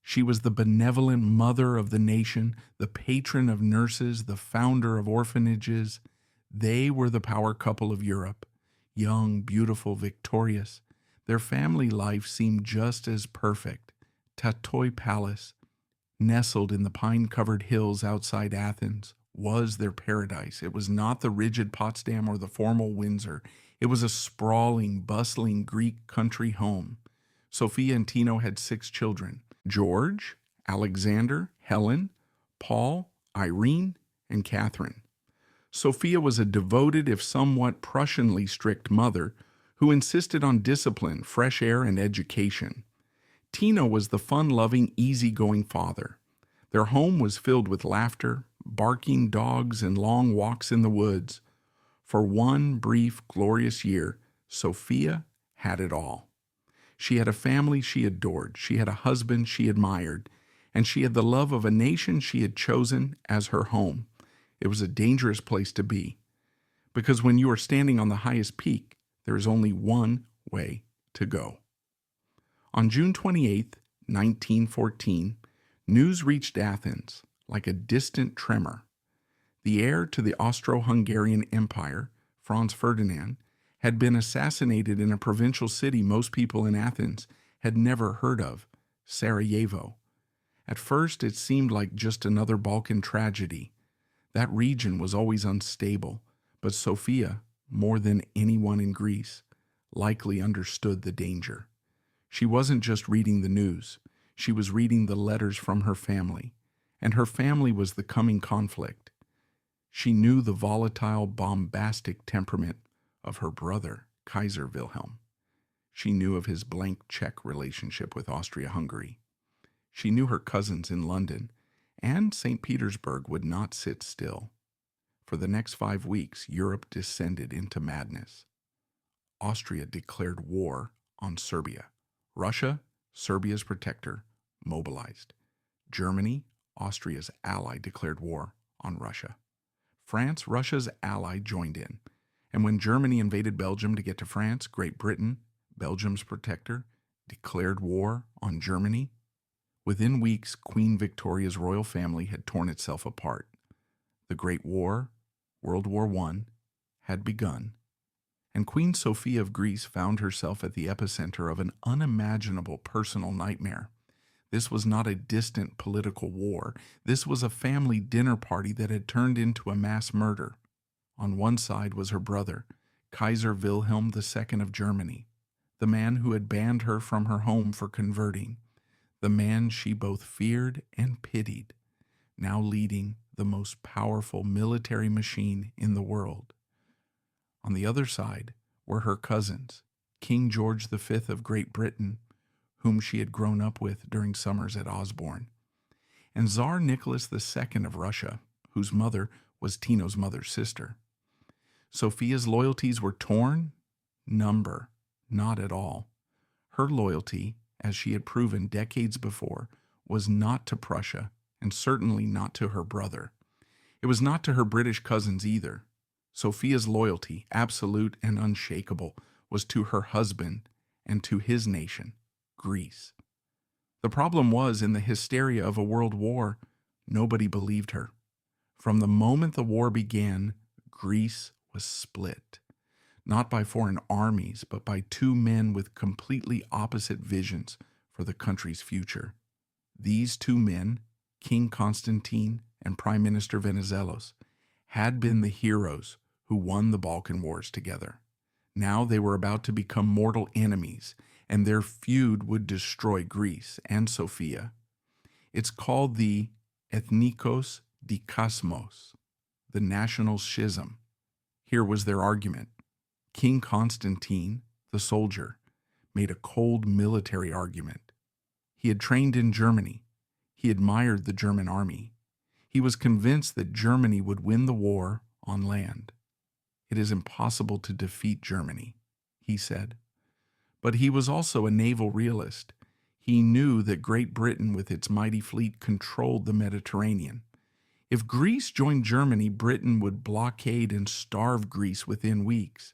She was the benevolent mother of the nation, the patron of nurses, the founder of orphanages. They were the power couple of Europe, young, beautiful, victorious. Their family life seemed just as perfect. Tatoi Palace, nestled in the pine-covered hills outside Athens, was their paradise. It was not the rigid Potsdam or the formal Windsor. It was a sprawling, bustling Greek country home. Sophia and Tino had 6 children: George, Alexander, Helen, Paul, Irene, and Catherine. Sophia was a devoted, if somewhat Prussianly strict mother who insisted on discipline, fresh air, and education. Tino was the fun-loving, easygoing father. Their home was filled with laughter, barking dogs, and long walks in the woods. For one brief, glorious year, Sophia had it all. She had a family she adored, she had a husband she admired, and she had the love of a nation she had chosen as her home. It was a dangerous place to be, because when you are standing on the highest peak, there is only one way to go. On June 28, 1914, news reached Athens like a distant tremor. The heir to the Austro-Hungarian Empire, Franz Ferdinand, had been assassinated in a provincial city most people in Athens had never heard of, Sarajevo. At first, it seemed like just another Balkan tragedy. That region was always unstable, but Sophia, more than anyone in Greece, likely understood the danger. She wasn't just reading the news. She was reading the letters from her family, and her family was the coming conflict. She knew the volatile, bombastic temperament of her brother, Kaiser Wilhelm. She knew of his blank check relationship with Austria-Hungary. She knew her cousins in London, and St. Petersburg would not sit still. For the next 5 weeks, Europe descended into madness. Austria declared war on Serbia. Russia, Serbia's protector, mobilized. Germany, Austria's ally, declared war on Russia. France, Russia's ally, joined in. And when Germany invaded Belgium to get to France, Great Britain, Belgium's protector, declared war on Germany. Within weeks, Queen Victoria's royal family had torn itself apart. The Great War, World War I, had begun, and Queen Sophia of Greece found herself at the epicenter of an unimaginable personal nightmare. This was not a distant political war. This was a family dinner party that had turned into a mass murder. On one side was her brother, Kaiser Wilhelm II of Germany, the man who had banned her from her home for converting, the man she both feared and pitied, now leading the most powerful military machine in the world. On the other side were her cousins, King George V of Great Britain, whom she had grown up with during summers at Osborne, and Tsar Nicholas II of Russia, whose mother was Tino's mother's sister. Sophia's loyalties were torn? Number, not at all. Her loyalty, as she had proven decades before, was not to Prussia, and certainly not to her brother. It was not to her British cousins either. Sophia's loyalty, absolute and unshakable, was to her husband and to his nation, Greece. The problem was, in the hysteria of a world war, nobody believed her. From the moment the war began, Greece was split, not by foreign armies, but by two men with completely opposite visions for the country's future. These two men, King Constantine and Prime Minister Venizelos, had been the heroes who won the Balkan Wars together. Now they were about to become mortal enemies, and their feud would destroy Greece and Sophia. It's called the ethnikos dikasmos, the national schism. Here was their argument. King Constantine, the soldier, made a cold military argument. He had trained in Germany. He admired the German army. He was convinced that Germany would win the war on land. It is impossible to defeat Germany, he said. But he was also a naval realist. He knew that Great Britain with its mighty fleet controlled the Mediterranean. If Greece joined Germany, Britain would blockade and starve Greece within weeks.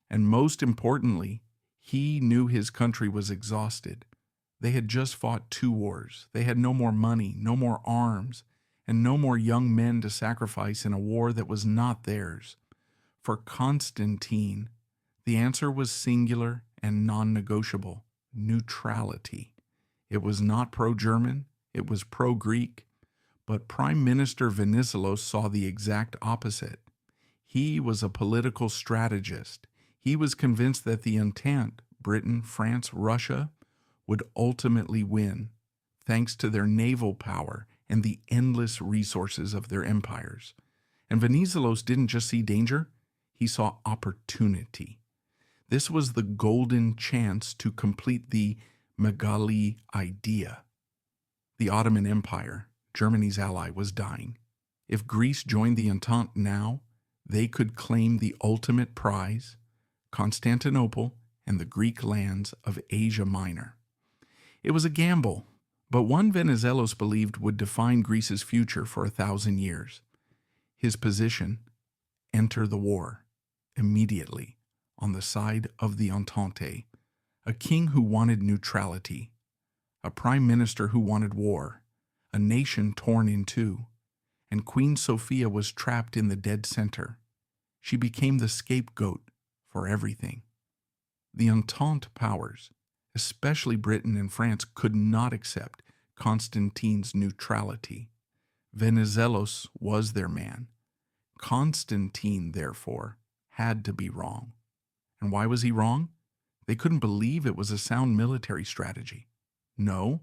And most importantly, he knew his country was exhausted. They had just fought 2 wars. They had no more money, no more arms, and no more young men to sacrifice in a war that was not theirs. For Constantine, the answer was singular and non-negotiable: neutrality. It was not pro-German, it was pro-Greek, but Prime Minister Venizelos saw the exact opposite. He was a political strategist. He was convinced that the Entente, Britain, France, Russia, would ultimately win, thanks to their naval power and the endless resources of their empires. And Venizelos didn't just see danger, he saw opportunity. This was the golden chance to complete the Megali idea. The Ottoman Empire, Germany's ally, was dying. If Greece joined the Entente now, they could claim the ultimate prize, Constantinople and the Greek lands of Asia Minor. It was a gamble, but one Venizelos believed would define Greece's future for 1,000 years. His position: enter the war, immediately, on the side of the Entente, a king who wanted neutrality, a prime minister who wanted war, a nation torn in two, and Queen Sophia was trapped in the dead center. She became the scapegoat for everything. The Entente powers, especially Britain and France, could not accept Constantine's neutrality. Venizelos was their man. Constantine, therefore, had to be wrong. And why was he wrong? They couldn't believe it was a sound military strategy. No,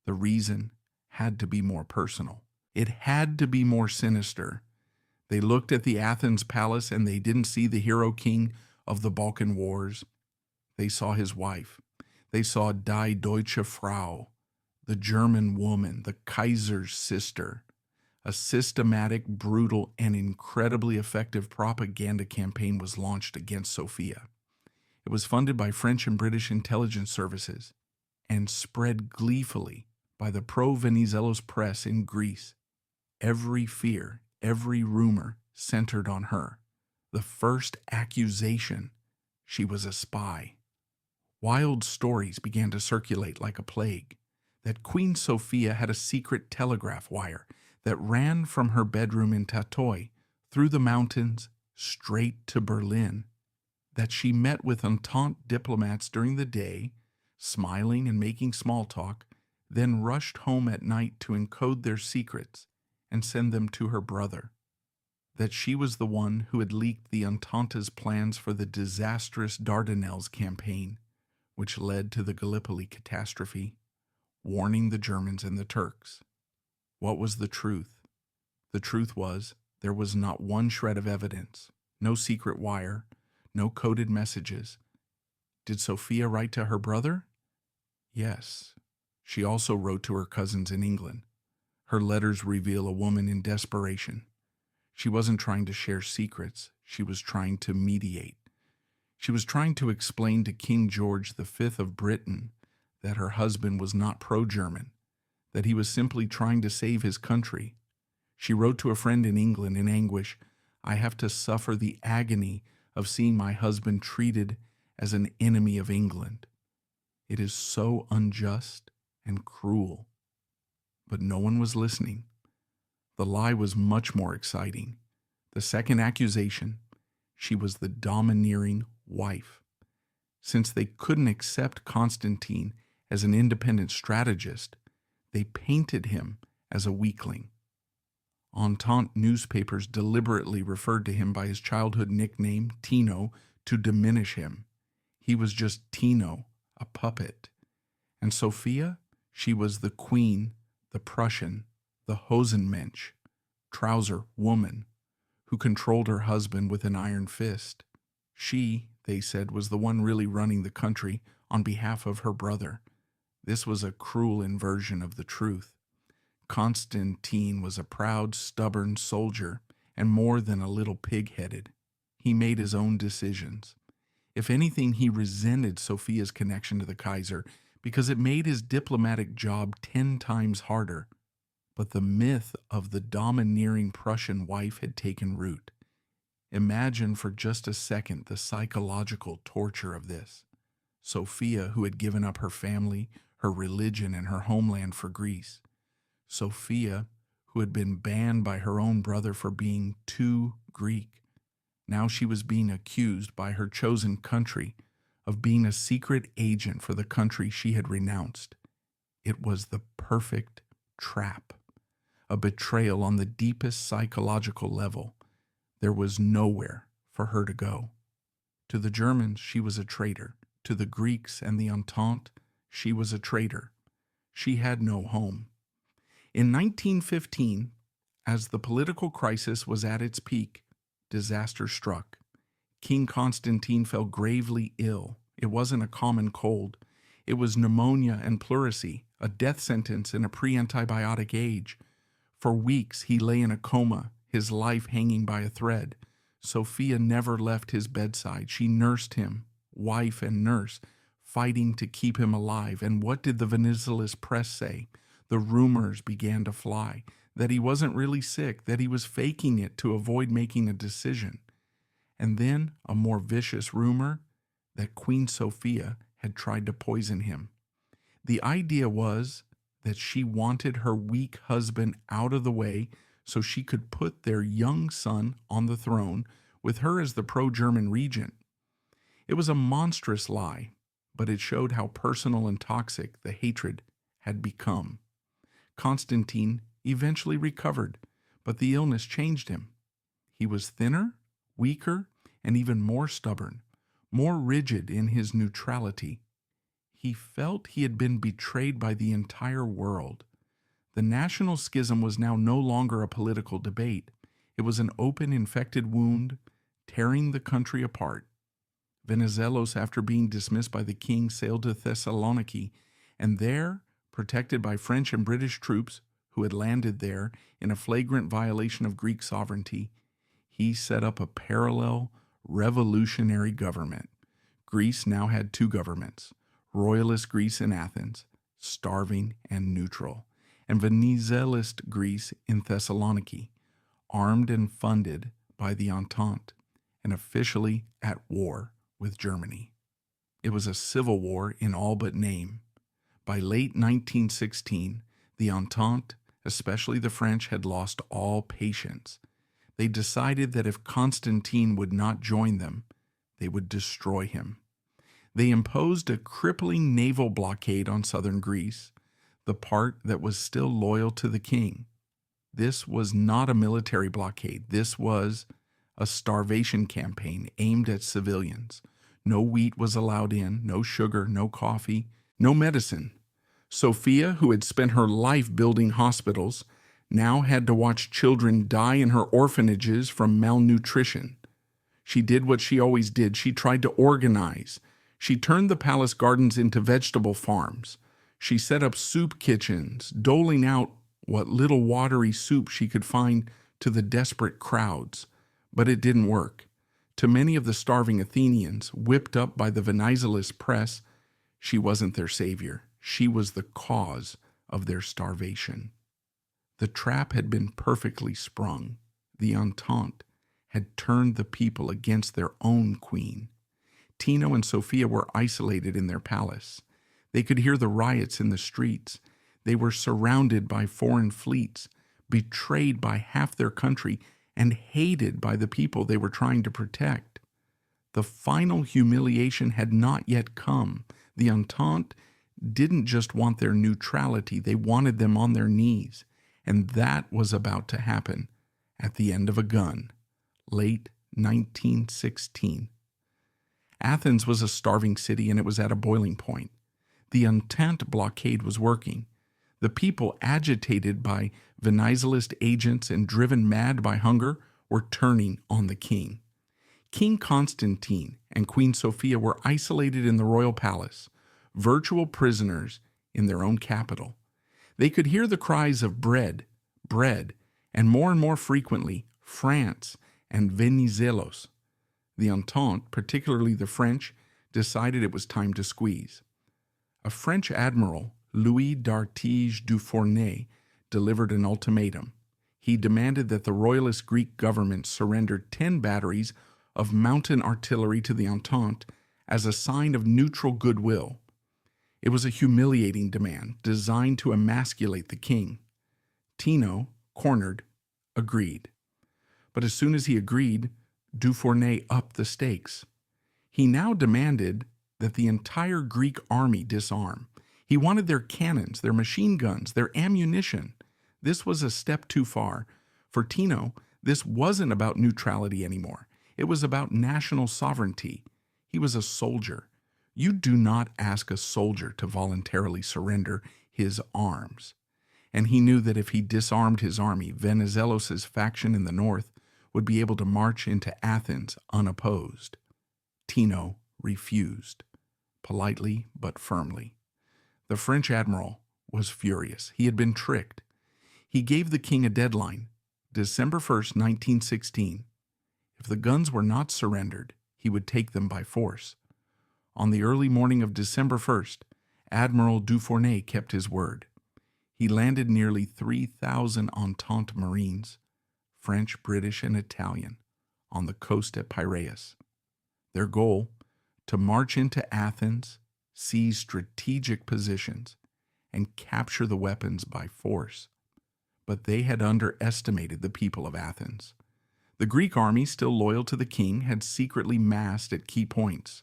the reason had to be more personal. It had to be more sinister. They looked at the Athens palace and they didn't see the hero king of the Balkan Wars. They saw his wife. They saw Die Deutsche Frau, the German woman, the Kaiser's sister. A systematic, brutal, and incredibly effective propaganda campaign was launched against Sophia. It was funded by French and British intelligence services and spread gleefully by the pro-Venizelos press in Greece. Every fear, every rumor centered on her. The first accusation, she was a spy. Wild stories began to circulate like a plague, that Queen Sophia had a secret telegraph wire that ran from her bedroom in Tatoi through the mountains straight to Berlin, that she met with Entente diplomats during the day, smiling and making small talk, then rushed home at night to encode their secrets and send them to her brother, that she was the one who had leaked the Entente's plans for the disastrous Dardanelles campaign, which led to the Gallipoli catastrophe, warning the Germans and the Turks. What was the truth? The truth was there was not one shred of evidence, no secret wire, no coded messages. Did Sophia write to her brother? Yes. She also wrote to her cousins in England. Her letters reveal a woman in desperation. She wasn't trying to share secrets. She was trying to mediate. She was trying to explain to King George V of Britain that her husband was not pro-German, that he was simply trying to save his country. She wrote to a friend in England in anguish, "I have to suffer the agony of seeing my husband treated as an enemy of England. It is so unjust and cruel." But no one was listening. The lie was much more exciting. The second accusation, she was the domineering wife. Since they couldn't accept Constantine as an independent strategist, they painted him as a weakling. Entente newspapers deliberately referred to him by his childhood nickname, Tino, to diminish him. He was just Tino, a puppet. And Sophia, she was the queen, the Prussian, the Hosenmensch, trouser woman, who controlled her husband with an iron fist. She, they said, was the one really running the country on behalf of her brother. This was a cruel inversion of the truth. Constantine was a proud, stubborn soldier and more than a little pig-headed. He made his own decisions. If anything, he resented Sophia's connection to the Kaiser because it made his diplomatic job 10 times harder. But the myth of the domineering Prussian wife had taken root. Imagine for just a second the psychological torture of this. Sophia, who had given up her family, her religion, and her homeland for Greece. Sophia, who had been banned by her own brother for being too Greek. Now she was being accused by her chosen country of being a secret agent for the country she had renounced. It was the perfect trap, a betrayal on the deepest psychological level. There was nowhere for her to go. To the Germans, she was a traitor. To the Greeks and the Entente, she was a traitor. She had no home. In 1915, as the political crisis was at its peak, disaster struck. King Constantine fell gravely ill. It wasn't a common cold. It was pneumonia and pleurisy, a death sentence in a pre-antibiotic age. For weeks, he lay in a coma, his life hanging by a thread. Sophia never left his bedside. She nursed him, wife and nurse, fighting to keep him alive. And what did the Venizelos press say? The rumors began to fly that he wasn't really sick, that he was faking it to avoid making a decision. And then a more vicious rumor that Queen Sophia had tried to poison him. The idea was that she wanted her weak husband out of the way so she could put their young son on the throne with her as the pro-German regent. It was a monstrous lie, but it showed how personal and toxic the hatred had become. Constantine eventually recovered, but the illness changed him. He was thinner, weaker, and even more stubborn, more rigid in his neutrality. He felt he had been betrayed by the entire world. The national schism was now no longer a political debate. It was an open, infected wound, tearing the country apart. Venizelos, after being dismissed by the king, sailed to Thessaloniki, and there, protected by French and British troops who had landed there in a flagrant violation of Greek sovereignty, he set up a parallel revolutionary government. Greece now had two governments, royalist Greece in Athens, starving and neutral, and Venizelist Greece in Thessaloniki, armed and funded by the Entente, and officially at war with Germany. It was a civil war in all but name. By late 1916, the Entente, especially the French, had lost all patience. They decided that if Constantine would not join them, they would destroy him. They imposed a crippling naval blockade on southern Greece, the part that was still loyal to the king. This was not a military blockade. This was a starvation campaign aimed at civilians. No wheat was allowed in, no sugar, no coffee, no medicine. Sophia, who had spent her life building hospitals, now had to watch children die in her orphanages from malnutrition. She did what she always did. She tried to organize. She turned the palace gardens into vegetable farms. She set up soup kitchens, doling out what little watery soup she could find to the desperate crowds. But it didn't work. To many of the starving Athenians, whipped up by the Venizelist press, she wasn't their savior. She was the cause of their starvation. The trap had been perfectly sprung. The Entente had turned the people against their own queen. Tino and Sophia were isolated in their palace. They could hear the riots in the streets. They were surrounded by foreign fleets, betrayed by half their country, and hated by the people they were trying to protect. The final humiliation had not yet come. The Entente didn't just want their neutrality, they wanted them on their knees. And that was about to happen at the end of a gun, late 1916. Athens was a starving city and it was at a boiling point. The Entente blockade was working. The people, agitated by Venizelist agents and driven mad by hunger, were turning on the king. King Constantine and Queen Sophia were isolated in the royal palace, virtual prisoners in their own capital. They could hear the cries of bread, bread, and more frequently, France and Venizelos. The Entente, particularly the French, decided it was time to squeeze. A French admiral, Louis d'Artigue du Fournet, delivered an ultimatum. He demanded that the royalist Greek government surrender 10 batteries of mountain artillery to the Entente as a sign of neutral goodwill. It was a humiliating demand designed to emasculate the king. Tino, cornered, agreed. But as soon as he agreed, du Fournet upped the stakes. He now demanded that the entire Greek army disarm. He wanted their cannons, their machine guns, their ammunition. This was a step too far. For Tino, this wasn't about neutrality anymore. It was about national sovereignty. He was a soldier. You do not ask a soldier to voluntarily surrender his arms. And he knew that if he disarmed his army, Venizelos' faction in the north would be able to march into Athens unopposed. Tino refused, politely but firmly. The French admiral was furious. He had been tricked. He gave the king a deadline, December 1st, 1916. If the guns were not surrendered, he would take them by force. On the early morning of December 1st, Admiral du Fournet kept his word. He landed nearly 3,000 Entente Marines, French, British, and Italian, on the coast at Piraeus. Their goal, to march into Athens, seize strategic positions, and capture the weapons by force. But they had underestimated the people of Athens. The Greek army, still loyal to the king, had secretly massed at key points.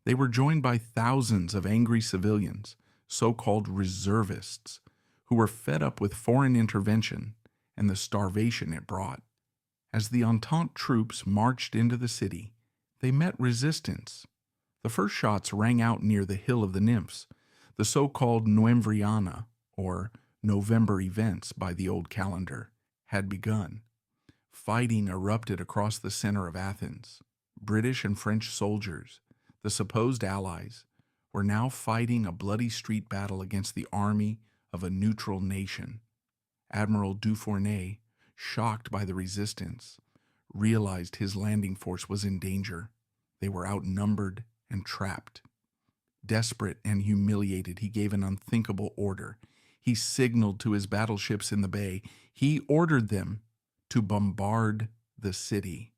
They were joined by thousands of angry civilians, so-called reservists, who were fed up with foreign intervention and the starvation it brought. As the Entente troops marched into the city, they met resistance. The first shots rang out near the Hill of the Nymphs, the so-called Novembriana, or November events by the old calendar, had begun. Fighting erupted across the center of Athens. British and French soldiers, the supposed allies, were now fighting a bloody street battle against the army of a neutral nation. Admiral Dufournay, shocked by the resistance, realized his landing force was in danger. They were outnumbered and trapped. Desperate and humiliated, he gave an unthinkable order. He signaled to his battleships in the bay. He ordered them to bombard the city.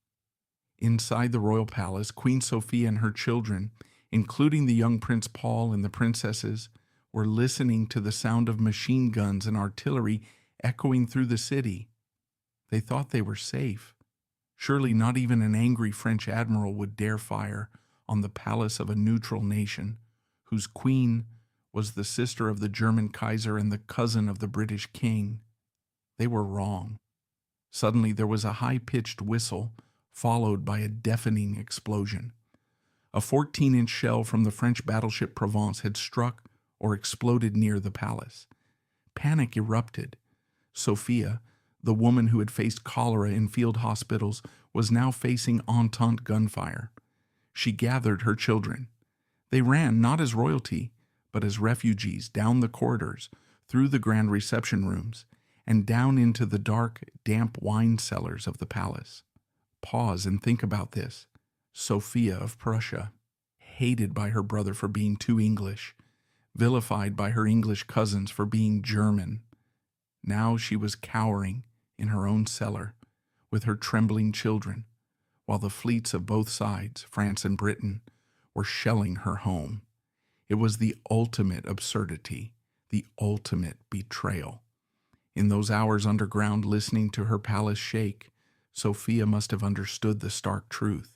Inside the royal palace, Queen Sophia and her children, including the young Prince Paul and the princesses, were listening to the sound of machine guns and artillery echoing through the city. They thought they were safe. Surely not even an angry French admiral would dare fire on the palace of a neutral nation, whose queen was the sister of the German Kaiser and the cousin of the British king. They were wrong. Suddenly there was a high-pitched whistle, followed by a deafening explosion. A 14-inch shell from the French battleship Provence had struck or exploded near the palace. Panic erupted. Sophia, the woman who had faced cholera in field hospitals, was now facing Entente gunfire. She gathered her children. They ran not as royalty, but as refugees down the corridors, through the grand reception rooms, and down into the dark, damp wine cellars of the palace. Pause and think about this. Sophia of Prussia, hated by her brother for being too English, vilified by her English cousins for being German. Now she was cowering in her own cellar with her trembling children, while the fleets of both sides, France and Britain, were shelling her home. It was the ultimate absurdity, the ultimate betrayal. In those hours underground, listening to her palace shake, Sophia must have understood the stark truth.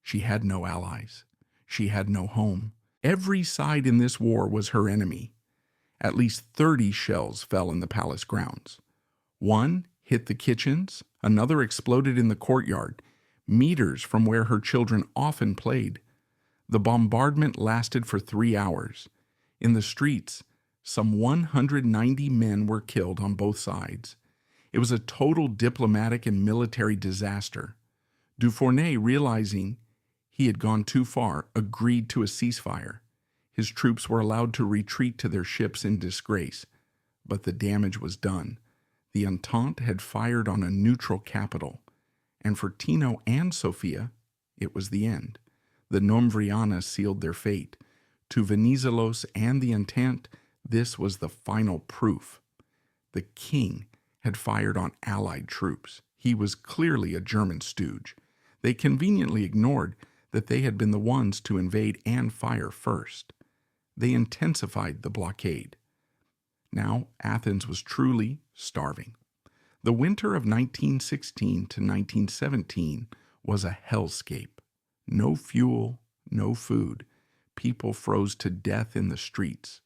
She had no allies. She had no home. Every side in this war was her enemy. At least 30 shells fell in the palace grounds. One hit the kitchens, another exploded in the courtyard, meters from where her children often played. The bombardment lasted for 3 hours. In the streets, some 190 men were killed on both sides. It was a total diplomatic and military disaster. Dufournay, realizing he had gone too far, agreed to a ceasefire. His troops were allowed to retreat to their ships in disgrace, but the damage was done. The Entente had fired on a neutral capital, and for Tino and Sophia, it was the end. The Novembriana sealed their fate. To Venizelos and the Entente, this was the final proof. The king had fired on Allied troops. He was clearly a German stooge. They conveniently ignored that they had been the ones to invade and fire first. They intensified the blockade. Now Athens was truly starving. The winter of 1916 to 1917 was a hellscape. No fuel, no food. People froze to death in the streets.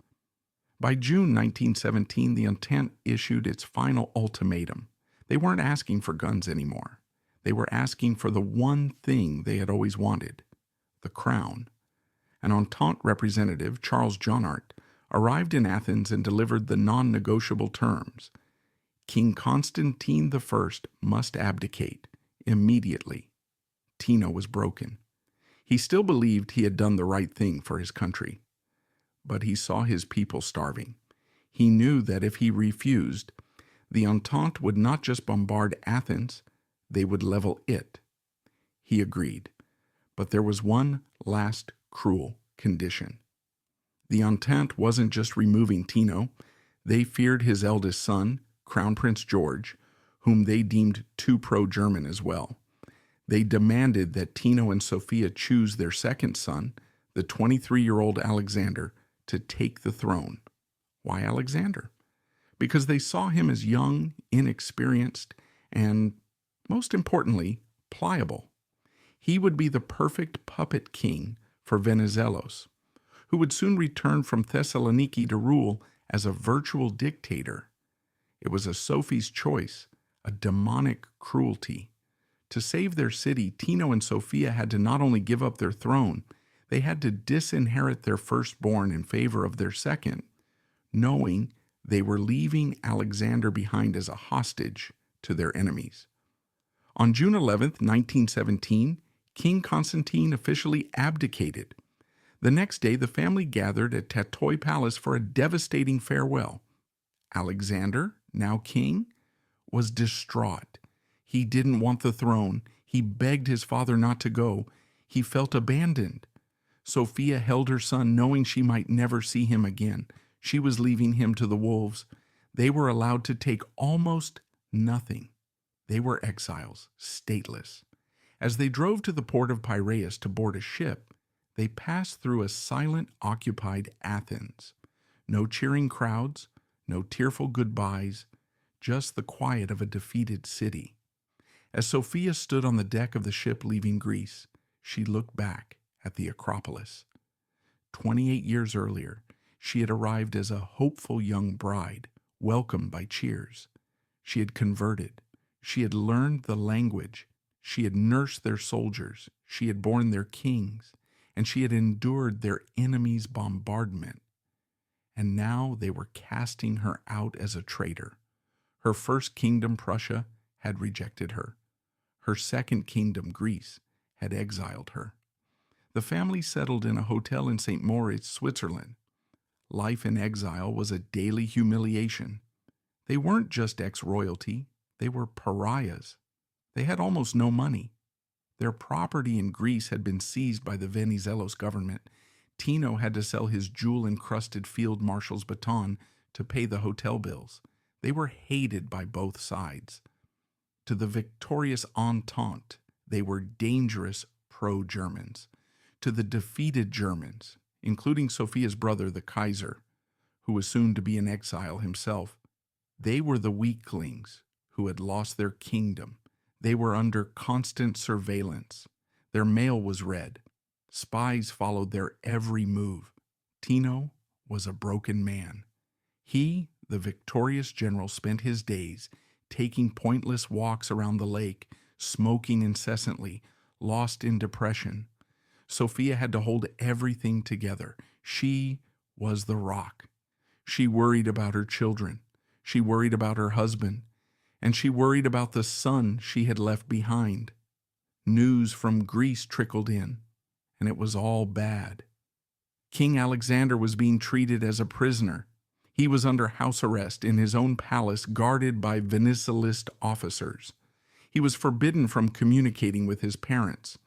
By June 1917, the Entente issued its final ultimatum. They weren't asking for guns anymore. They were asking for the one thing they had always wanted, the crown. An Entente representative, Charles Jonart, arrived in Athens and delivered the non-negotiable terms. King Constantine I must abdicate immediately. Tino was broken. He still believed he had done the right thing for his country. But he saw his people starving. He knew that if he refused, the Entente would not just bombard Athens, they would level it. He agreed. But there was one last cruel condition. The Entente wasn't just removing Tino. They feared his eldest son, Crown Prince George, whom they deemed too pro-German as well. They demanded that Tino and Sophia choose their second son, the 23-year-old Alexander, to take the throne. Why Alexander? Because they saw him as young, inexperienced, and, most importantly, pliable. He would be the perfect puppet king for Venizelos, who would soon return from Thessaloniki to rule as a virtual dictator. It was a Sophie's choice, a demonic cruelty. To save their city, Tino and Sophia had to not only give up their throne, They had to disinherit their firstborn in favor of their second, knowing they were leaving Alexander behind as a hostage to their enemies. On June 11th, 1917, King Constantine officially abdicated. The next day, the family gathered at Tatoi Palace for a devastating farewell. Alexander, now king, was distraught. He didn't want the throne. He begged his father not to go. He felt abandoned. Sophia held her son, knowing she might never see him again. She was leaving him to the wolves. They were allowed to take almost nothing. They were exiles, stateless. As they drove to the port of Piraeus to board a ship, they passed through a silent, occupied Athens. No cheering crowds, no tearful goodbyes, just the quiet of a defeated city. As Sophia stood on the deck of the ship leaving Greece, she looked back at the Acropolis. 28 years earlier, she had arrived as a hopeful young bride, welcomed by cheers. She had converted. She had learned the language. She had nursed their soldiers. She had borne their kings. And she had endured their enemies' bombardment. And now they were casting her out as a traitor. Her first kingdom, Prussia, had rejected her. Her second kingdom, Greece, had exiled her. The family settled in a hotel in St. Moritz, Switzerland. Life in exile was a daily humiliation. They weren't just ex-royalty, they were pariahs. They had almost no money. Their property in Greece had been seized by the Venizelos government. Tino had to sell his jewel-encrusted field marshal's baton to pay the hotel bills. They were hated by both sides. To the victorious Entente, they were dangerous pro-Germans. To the defeated Germans, including Sophia's brother, the Kaiser, who was soon to be in exile himself, they were the weaklings who had lost their kingdom. They were under constant surveillance. Their mail was read. Spies followed their every move. Tino was a broken man. He, the victorious general, spent his days taking pointless walks around the lake, smoking incessantly, lost in depression. Sophia had to hold everything together. She was the rock. She worried about her children. She worried about her husband. And she worried about the son she had left behind. News from Greece trickled in, and it was all bad. King Alexander was being treated as a prisoner. He was under house arrest in his own palace, guarded by Venizelist officers. He was forbidden from communicating with his parents.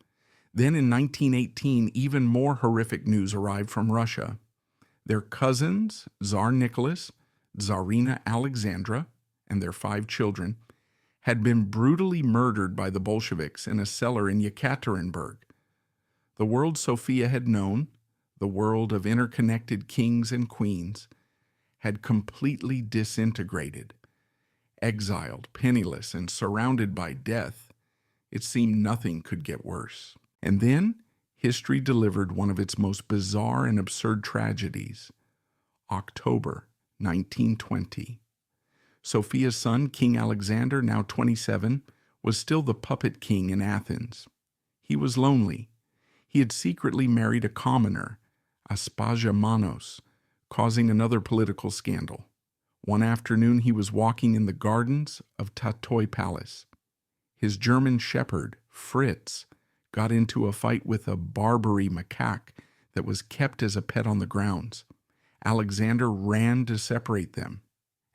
Then in 1918, even more horrific news arrived from Russia. Their cousins, Tsar Nicholas, Tsarina Alexandra, and their 5 children, had been brutally murdered by the Bolsheviks in a cellar in Yekaterinburg. The world Sophia had known, the world of interconnected kings and queens, had completely disintegrated. Exiled, penniless, and surrounded by death, it seemed nothing could get worse. And then, history delivered one of its most bizarre and absurd tragedies. October 1920. Sophia's son, King Alexander, now 27, was still the puppet king in Athens. He was lonely. He had secretly married a commoner, Aspasia Manos, causing another political scandal. One afternoon he was walking in the gardens of Tatoi Palace. His German shepherd, Fritz, got into a fight with a Barbary macaque that was kept as a pet on the grounds. Alexander ran to separate them.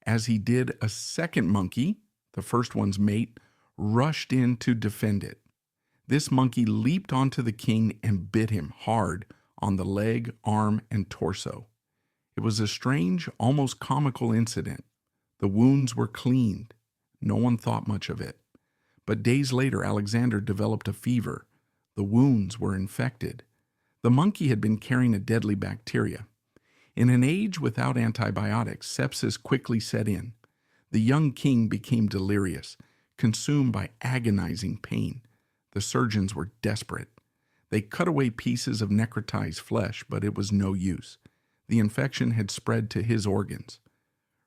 As he did, a second monkey, the first one's mate, rushed in to defend it. This monkey leaped onto the king and bit him hard on the leg, arm, and torso. It was a strange, almost comical incident. The wounds were cleaned. No one thought much of it. But days later, Alexander developed a fever. The wounds were infected. The monkey had been carrying a deadly bacteria. In an age without antibiotics, sepsis quickly set in. The young king became delirious, consumed by agonizing pain. The surgeons were desperate. They cut away pieces of necrotized flesh, but it was no use. The infection had spread to his organs.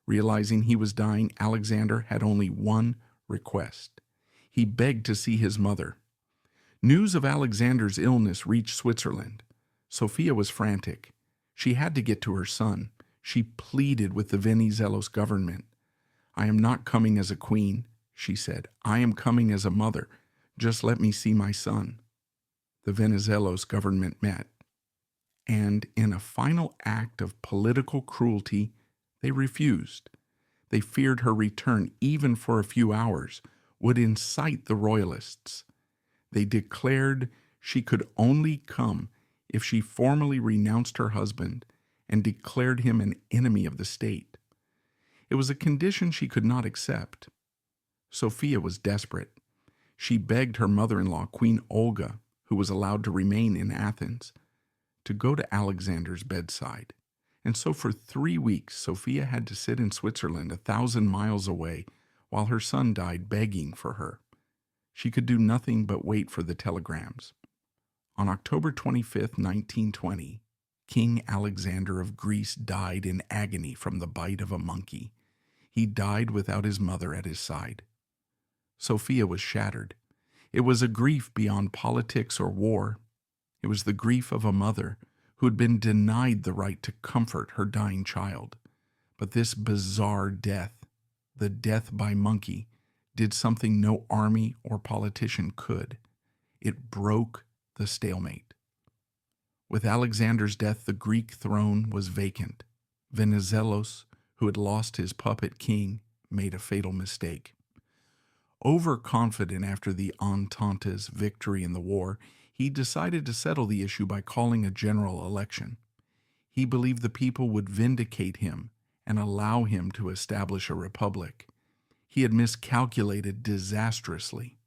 Realizing he was dying, Alexander had only one request. He begged to see his mother. News of Alexander's illness reached Switzerland. Sophia was frantic. She had to get to her son. She pleaded with the Venizelos government. "I am not coming as a queen," she said. "I am coming as a mother. Just let me see my son." The Venizelos government met, and in a final act of political cruelty, they refused. They feared her return, even for a few hours, would incite the royalists. They declared she could only come if she formally renounced her husband and declared him an enemy of the state. It was a condition she could not accept. Sophia was desperate. She begged her mother-in-law, Queen Olga, who was allowed to remain in Athens, to go to Alexander's bedside. And so for 3 weeks, Sophia had to sit in Switzerland 1,000 miles away while her son died begging for her. She could do nothing but wait for the telegrams. On October 25, 1920, King Alexander of Greece died in agony from the bite of a monkey. He died without his mother at his side. Sophia was shattered. It was a grief beyond politics or war. It was the grief of a mother who had been denied the right to comfort her dying child. But this bizarre death, the death by monkey, did something no army or politician could. It broke the stalemate. With Alexander's death, the Greek throne was vacant. Venizelos, who had lost his puppet king, made a fatal mistake. Overconfident after the Entente's victory in the war, he decided to settle the issue by calling a general election. He believed the people would vindicate him and allow him to establish a republic. He had miscalculated disastrously.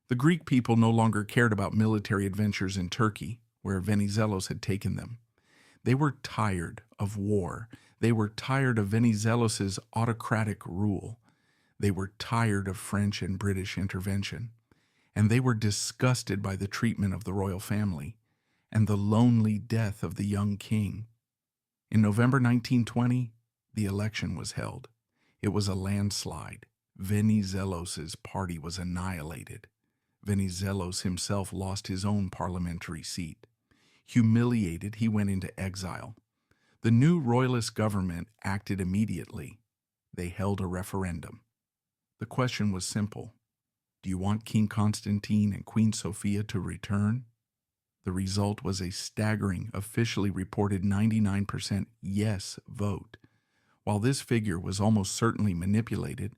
The Greek people no longer cared about military adventures in Turkey, where Venizelos had taken them. They were tired of war. They were tired of Venizelos' autocratic rule. They were tired of French and British intervention. And they were disgusted by the treatment of the royal family and the lonely death of the young king. In November 1920, the election was held. It was a landslide. Venizelos' party was annihilated. Venizelos himself lost his own parliamentary seat. Humiliated, he went into exile. The new royalist government acted immediately. They held a referendum. The question was simple. Do you want King Constantine and Queen Sophia to return? The result was a staggering, officially reported 99% yes vote. While this figure was almost certainly manipulated,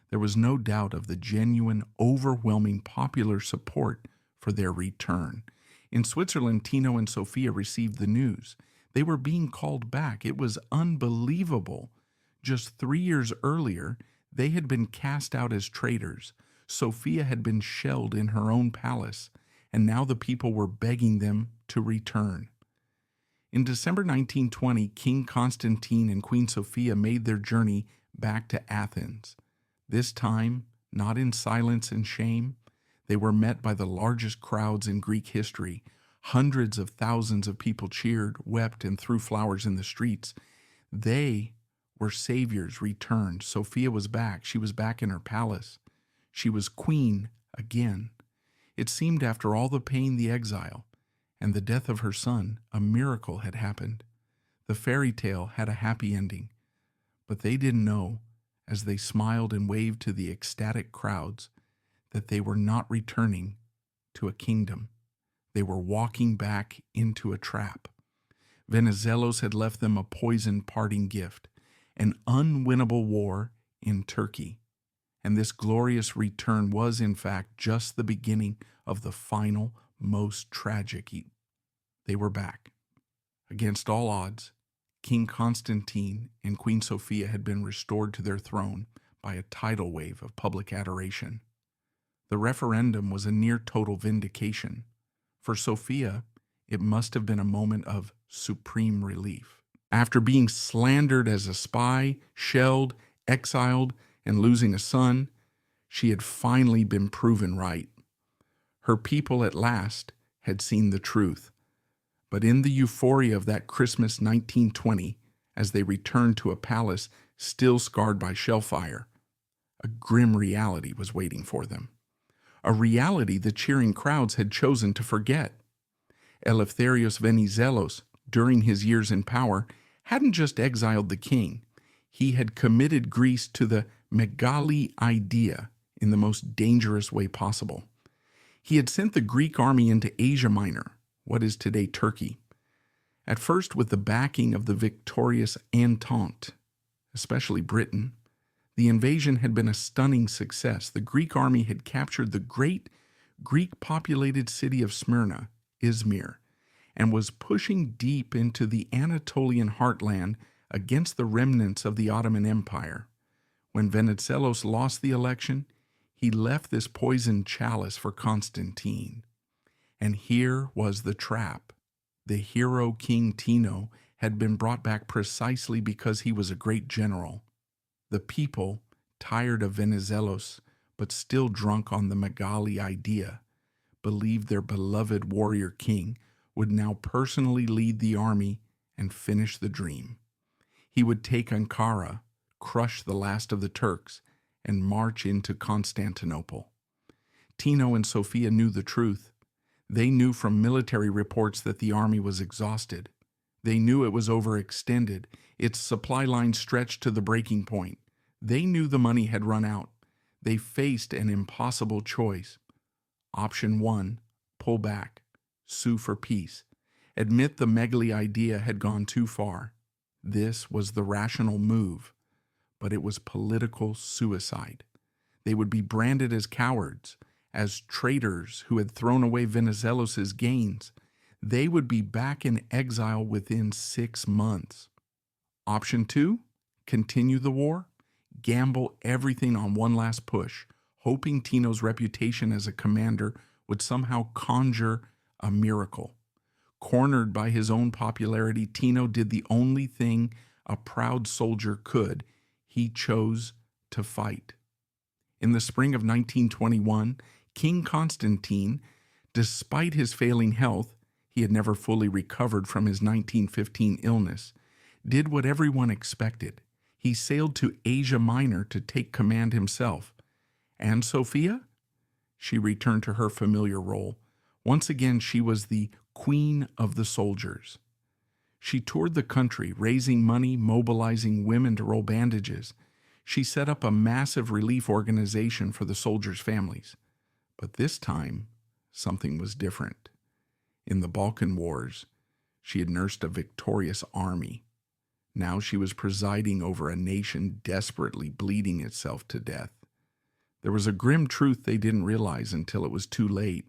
there was no doubt of the genuine, overwhelming popular support for their return. In Switzerland, Tino and Sophia received the news. They were being called back. It was unbelievable. Just 3 years earlier, they had been cast out as traitors. Sophia had been shelled in her own palace, and now the people were begging them to return. In December 1920, King Constantine and Queen Sophia made their journey back to Athens. This time, not in silence and shame, they were met by the largest crowds in Greek history. Hundreds of thousands of people cheered, wept, and threw flowers in the streets. They were saviors returned. Sophia was back. She was back in her palace. She was queen again. It seemed after all the pain, the exile, and the death of her son, a miracle had happened. The fairy tale had a happy ending, but they didn't know, as they smiled and waved to the ecstatic crowds, that they were not returning to a kingdom. They were walking back into a trap. Venizelos had left them a poisoned parting gift, an unwinnable war in Turkey. And this glorious return was, in fact, just the beginning of the final, most tragic. They were back. Against all odds, King Constantine and Queen Sophia had been restored to their throne by a tidal wave of public adoration. The referendum was a near-total vindication. For Sophia, it must have been a moment of supreme relief. After being slandered as a spy, shelled, exiled, and losing a son, she had finally been proven right. Her people at last had seen the truth. But in the euphoria of that Christmas 1920, as they returned to a palace still scarred by shellfire, a grim reality was waiting for them. A reality the cheering crowds had chosen to forget. Eleftherios Venizelos, during his years in power, hadn't just exiled the king. He had committed Greece to the megali idea in the most dangerous way possible. He had sent the Greek army into Asia Minor, what is today Turkey, at first with the backing of the victorious Entente, especially Britain. The invasion had been a stunning success. The Greek army had captured the great Greek-populated city of Smyrna, Izmir, and was pushing deep into the Anatolian heartland against the remnants of the Ottoman Empire. When Venizelos lost the election, he left this poisoned chalice for Constantine. And here was the trap. The hero King Tino had been brought back precisely because he was a great general. The people, tired of Venizelos, but still drunk on the megali idea, believed their beloved warrior king would now personally lead the army and finish the dream. He would take Ankara, crush the last of the Turks, and march into Constantinople. Tino and Sophia knew the truth. They knew from military reports that the army was exhausted. They knew it was overextended, its supply line stretched to the breaking point. They knew the money had run out. They faced an impossible choice. Option 1, pull back, sue for peace, admit the megali idea had gone too far. This was the rational move, but it was political suicide. They would be branded as cowards, as traitors who had thrown away Venizelos' gains. They would be back in exile within 6 months. Option 2, continue the war, gamble everything on one last push, hoping Tino's reputation as a commander would somehow conjure a miracle. Cornered by his own popularity, Tino did the only thing a proud soldier could. He chose to fight. In the spring of 1921, King Constantine, despite his failing health, he had never fully recovered from his 1915 illness, did what everyone expected. He sailed to Asia Minor to take command himself. And Sophia? She returned to her familiar role. Once again, she was the Queen of the soldiers. She toured the country, raising money, mobilizing women to roll bandages. She set up a massive relief organization for the soldiers' families. But this time, something was different. In the Balkan Wars, she had nursed a victorious army. Now she was presiding over a nation desperately bleeding itself to death. There was a grim truth they didn't realize until it was too late.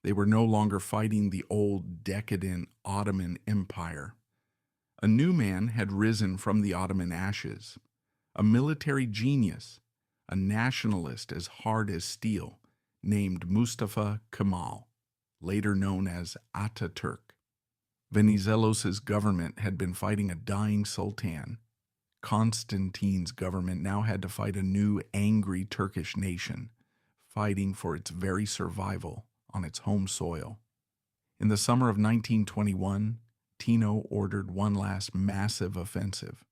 They were no longer fighting the old, decadent Ottoman Empire. A new man had risen from the Ottoman ashes, a military genius, a nationalist as hard as steel, named Mustafa Kemal, later known as Ataturk. Venizelos' government had been fighting a dying sultan. Constantine's government now had to fight a new, angry Turkish nation, fighting for its very survival on its home soil. In the summer of 1921, Tino ordered one last massive offensive.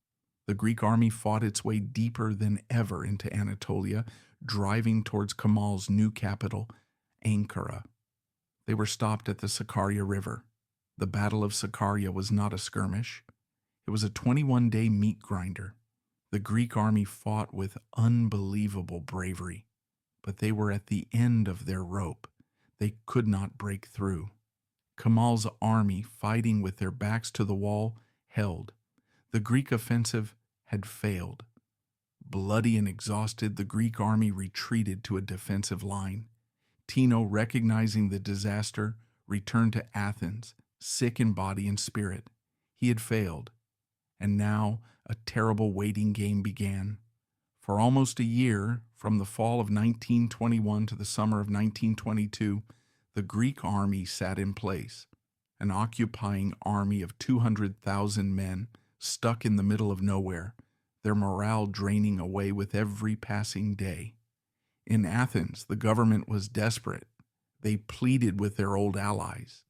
The Greek army fought its way deeper than ever into Anatolia, driving towards Kemal's new capital, Ankara. They were stopped at the Sakarya River. The Battle of Sakarya was not a skirmish. It was a 21-day meat grinder. The Greek army fought with unbelievable bravery, but they were at the end of their rope. They could not break through. Kemal's army, fighting with their backs to the wall, held. The Greek offensive had failed. Bloody and exhausted, the Greek army retreated to a defensive line. Tino, recognizing the disaster, returned to Athens, sick in body and spirit. He had failed, and now a terrible waiting game began. For almost a year, from the fall of 1921 to the summer of 1922, the Greek army sat in place, an occupying army of 200,000 men stuck in the middle of nowhere, their morale draining away with every passing day. In Athens, the government was desperate. They pleaded with their old allies.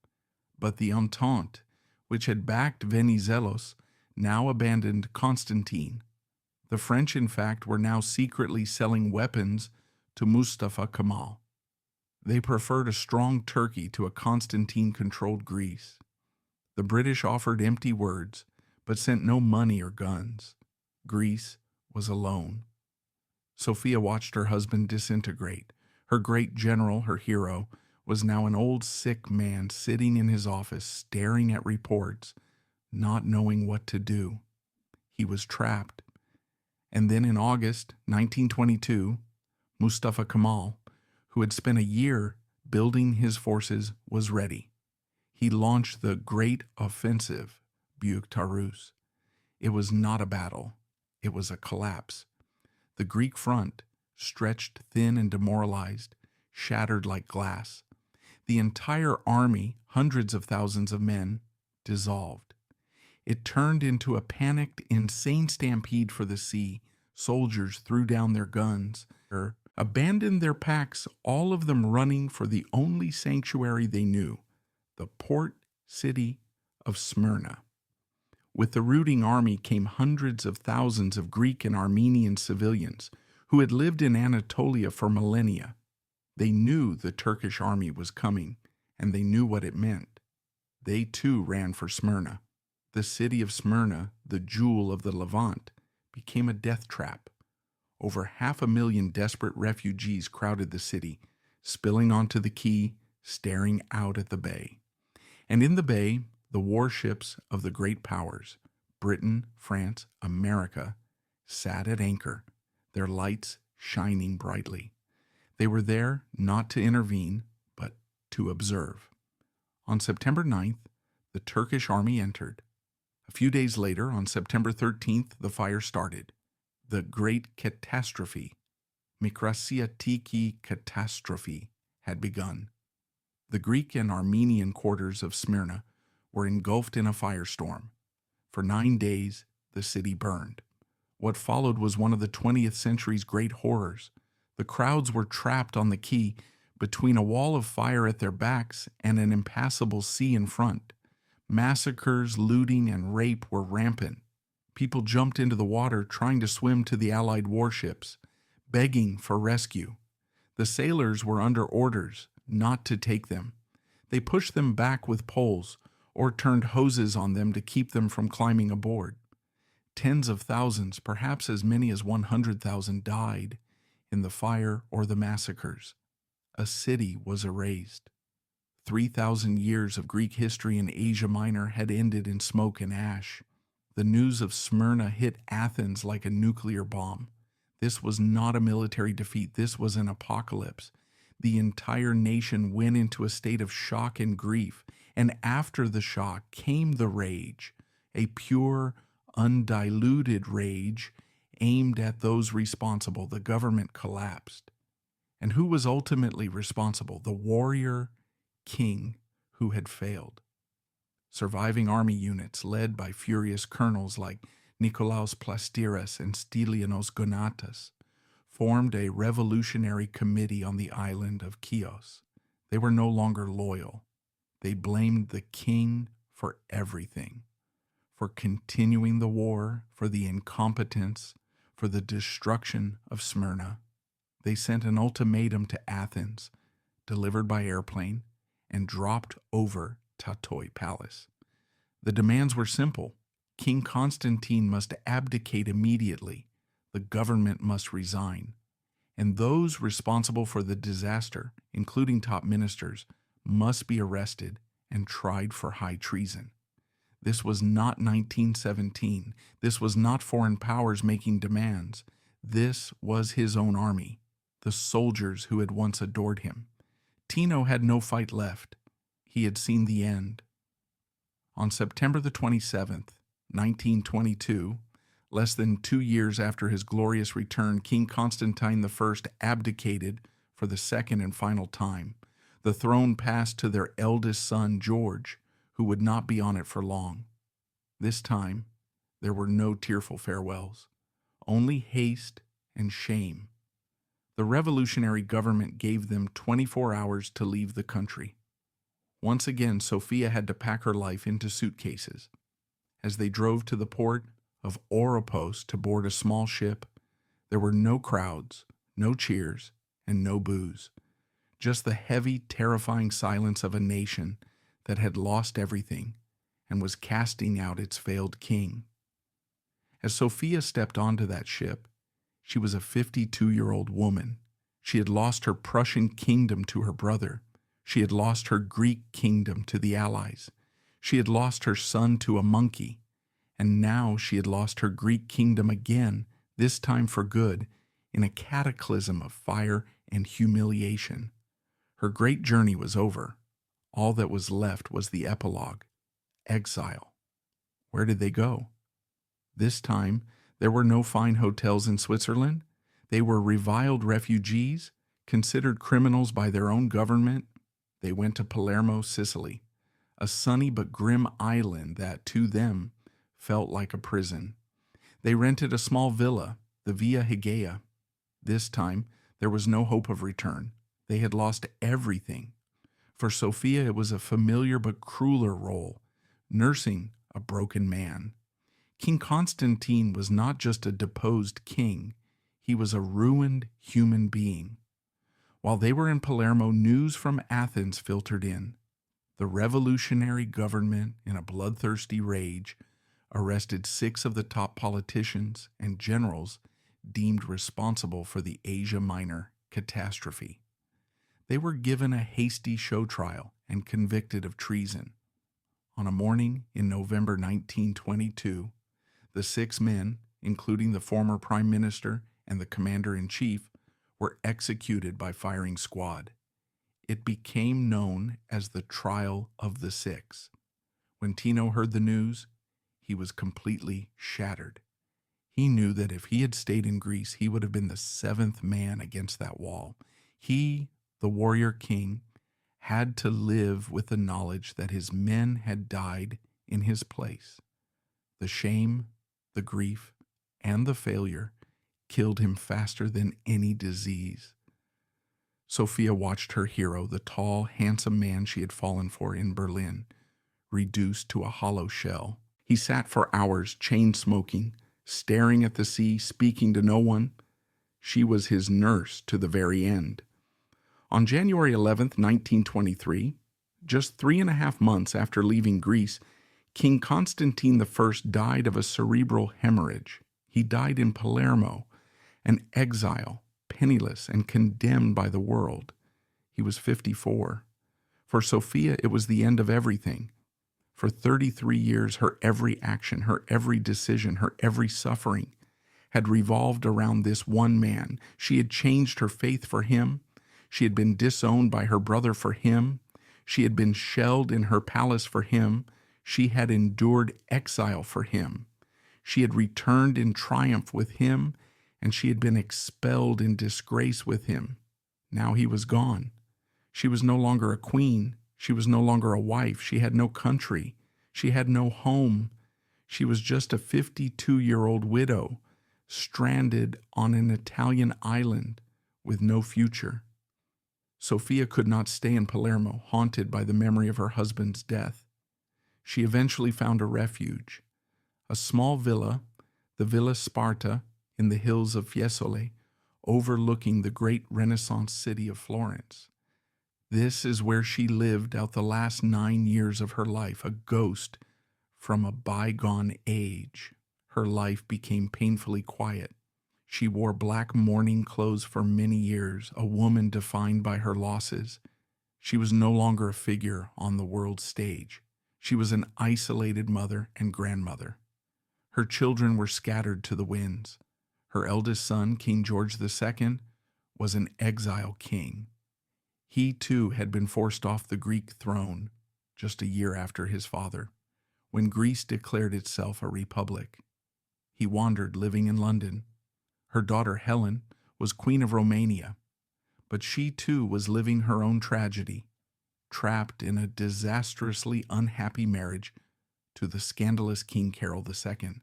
But the Entente, which had backed Venizelos, now abandoned Constantine. The French, in fact, were now secretly selling weapons to Mustafa Kemal. They preferred a strong Turkey to a Constantine-controlled Greece. The British offered empty words, but sent no money or guns. Greece was alone. Sophia watched her husband disintegrate. Her great general, her hero, was now an old sick man sitting in his office, staring at reports, not knowing what to do. He was trapped. And then in August 1922, Mustafa Kemal, who had spent a year building his forces, was ready. He launched the Great Offensive, Büyük Taarruz. It was not a battle. It was a collapse. The Greek front, stretched thin and demoralized, shattered like glass. The entire army, hundreds of thousands of men, dissolved. It turned into a panicked, insane stampede for the sea. Soldiers threw down their guns, abandoned their packs, all of them running for the only sanctuary they knew, the port city of Smyrna. With the routing army came hundreds of thousands of Greek and Armenian civilians who had lived in Anatolia for millennia. They knew the Turkish army was coming, and they knew what it meant. They too ran for Smyrna. The city of Smyrna, the jewel of the Levant, became a death trap. Over 500,000 desperate refugees crowded the city, spilling onto the quay, staring out at the bay. And in the bay, the warships of the great powers, Britain, France, America, sat at anchor, their lights shining brightly. They were there not to intervene, but to observe. On September 9th, the Turkish army entered. A few days later, on September 13th, the fire started. The Great Catastrophe, Mikrasiatiki Catastrophe, had begun. The Greek and Armenian quarters of Smyrna were engulfed in a firestorm. For 9 days, the city burned. What followed was one of the 20th century's great horrors. The crowds were trapped on the quay between a wall of fire at their backs and an impassable sea in front. Massacres, looting, and rape were rampant. People jumped into the water trying to swim to the Allied warships, begging for rescue. The sailors were under orders not to take them. They pushed them back with poles or turned hoses on them to keep them from climbing aboard. Tens of thousands, perhaps as many as 100,000, died in the fire or the massacres. A city was erased. 3,000 years of Greek history in Asia Minor had ended in smoke and ash. The news of Smyrna hit Athens like a nuclear bomb. This was not a military defeat. This was an apocalypse. The entire nation went into a state of shock and grief, and after the shock came the rage, a pure, undiluted rage aimed at those responsible. The government collapsed. And who was ultimately responsible? The warrior king who had failed. Surviving army units led by furious colonels like Nikolaos Plastiras and Stylianos Gonatas formed a revolutionary committee on the island of Chios. They were no longer loyal. They blamed the king for everything, for continuing the war, for the incompetence, for the destruction of Smyrna. They sent an ultimatum to Athens, delivered by airplane, and dropped over Tatoi Palace. The demands were simple. King Constantine must abdicate immediately. The government must resign. And those responsible for the disaster, including top ministers, must be arrested and tried for high treason. This was not 1917. This was not foreign powers making demands. This was his own army, the soldiers who had once adored him. Tino had no fight left. He had seen the end. On September the 27th, 1922, less than 2 years after his glorious return, King Constantine I abdicated for the second and final time. The throne passed to their eldest son, George, who would not be on it for long. This time, there were no tearful farewells, only haste and shame. The revolutionary government gave them 24 hours to leave the country. Once again, Sophia had to pack her life into suitcases. As they drove to the port of Oropos to board a small ship, there were no crowds, no cheers, and no booze. just the heavy, terrifying silence of a nation that had lost everything and was casting out its failed king. As Sophia stepped onto that ship, she was a 52-year-old woman. She had lost her Prussian kingdom to her brother. She had lost her Greek kingdom to the Allies. She had lost her son to a monkey. And now she had lost her Greek kingdom again, this time for good, in a cataclysm of fire and humiliation. Her great journey was over. All that was left was the epilogue, exile. Where did they go? This time, there were no fine hotels in Switzerland. They were reviled refugees, considered criminals by their own government. They went to Palermo, Sicily, a sunny but grim island that, to them, felt like a prison. They rented a small villa, the Via Hygieia. This time, there was no hope of return. They had lost everything. For Sophia, it was a familiar but crueler role, nursing a broken man. King Constantine was not just a deposed king. He was a ruined human being. While they were in Palermo, news from Athens filtered in. The revolutionary government, in a bloodthirsty rage, arrested 6 of the top politicians and generals deemed responsible for the Asia Minor catastrophe. They were given a hasty show trial and convicted of treason. On a morning in November 1922, the 6 men, including the former prime minister and the commander-in-chief, were executed by firing squad. It became known as the Trial of the 6. When Tino heard the news, he was completely shattered. He knew that if he had stayed in Greece, he would have been the 7th man against that wall. He, the warrior king, had to live with the knowledge that his men had died in his place. The shame, the grief, and the failure killed him faster than any disease. Sophia watched her hero, the tall, handsome man she had fallen for in Berlin, reduced to a hollow shell. He sat for hours, chain-smoking, staring at the sea, speaking to no one. She was his nurse to the very end. On January 11th, 1923, just 3.5 months after leaving Greece, King Constantine I died of a cerebral hemorrhage. He died in Palermo, an exile, penniless and condemned by the world. He was 54. For Sophia, it was the end of everything. For 33 years, her every action, her every decision, her every suffering had revolved around this one man. She had changed her faith for him. She had been disowned by her brother for him. She had been shelled in her palace for him. She had endured exile for him. She had returned in triumph with him, and she had been expelled in disgrace with him. Now he was gone. She was no longer a queen. She was no longer a wife. She had no country. She had no home. She was just a 52-year-old widow, stranded on an Italian island with no future. Sophia could not stay in Palermo, haunted by the memory of her husband's death. She eventually found a refuge, a small villa, the Villa Sparta, in the hills of Fiesole, overlooking the great Renaissance city of Florence. This is where she lived out the last 9 years of her life, a ghost from a bygone age. Her life became painfully quiet. She wore black mourning clothes for many years, a woman defined by her losses. She was no longer a figure on the world stage. She was an isolated mother and grandmother. Her children were scattered to the winds. Her eldest son, King George II, was an exile king. He, too, had been forced off the Greek throne just a year after his father, when Greece declared itself a republic. He wandered, living in London. Her daughter, Helen, was Queen of Romania, but she, too, was living her own tragedy, trapped in a disastrously unhappy marriage to the scandalous King Carol II.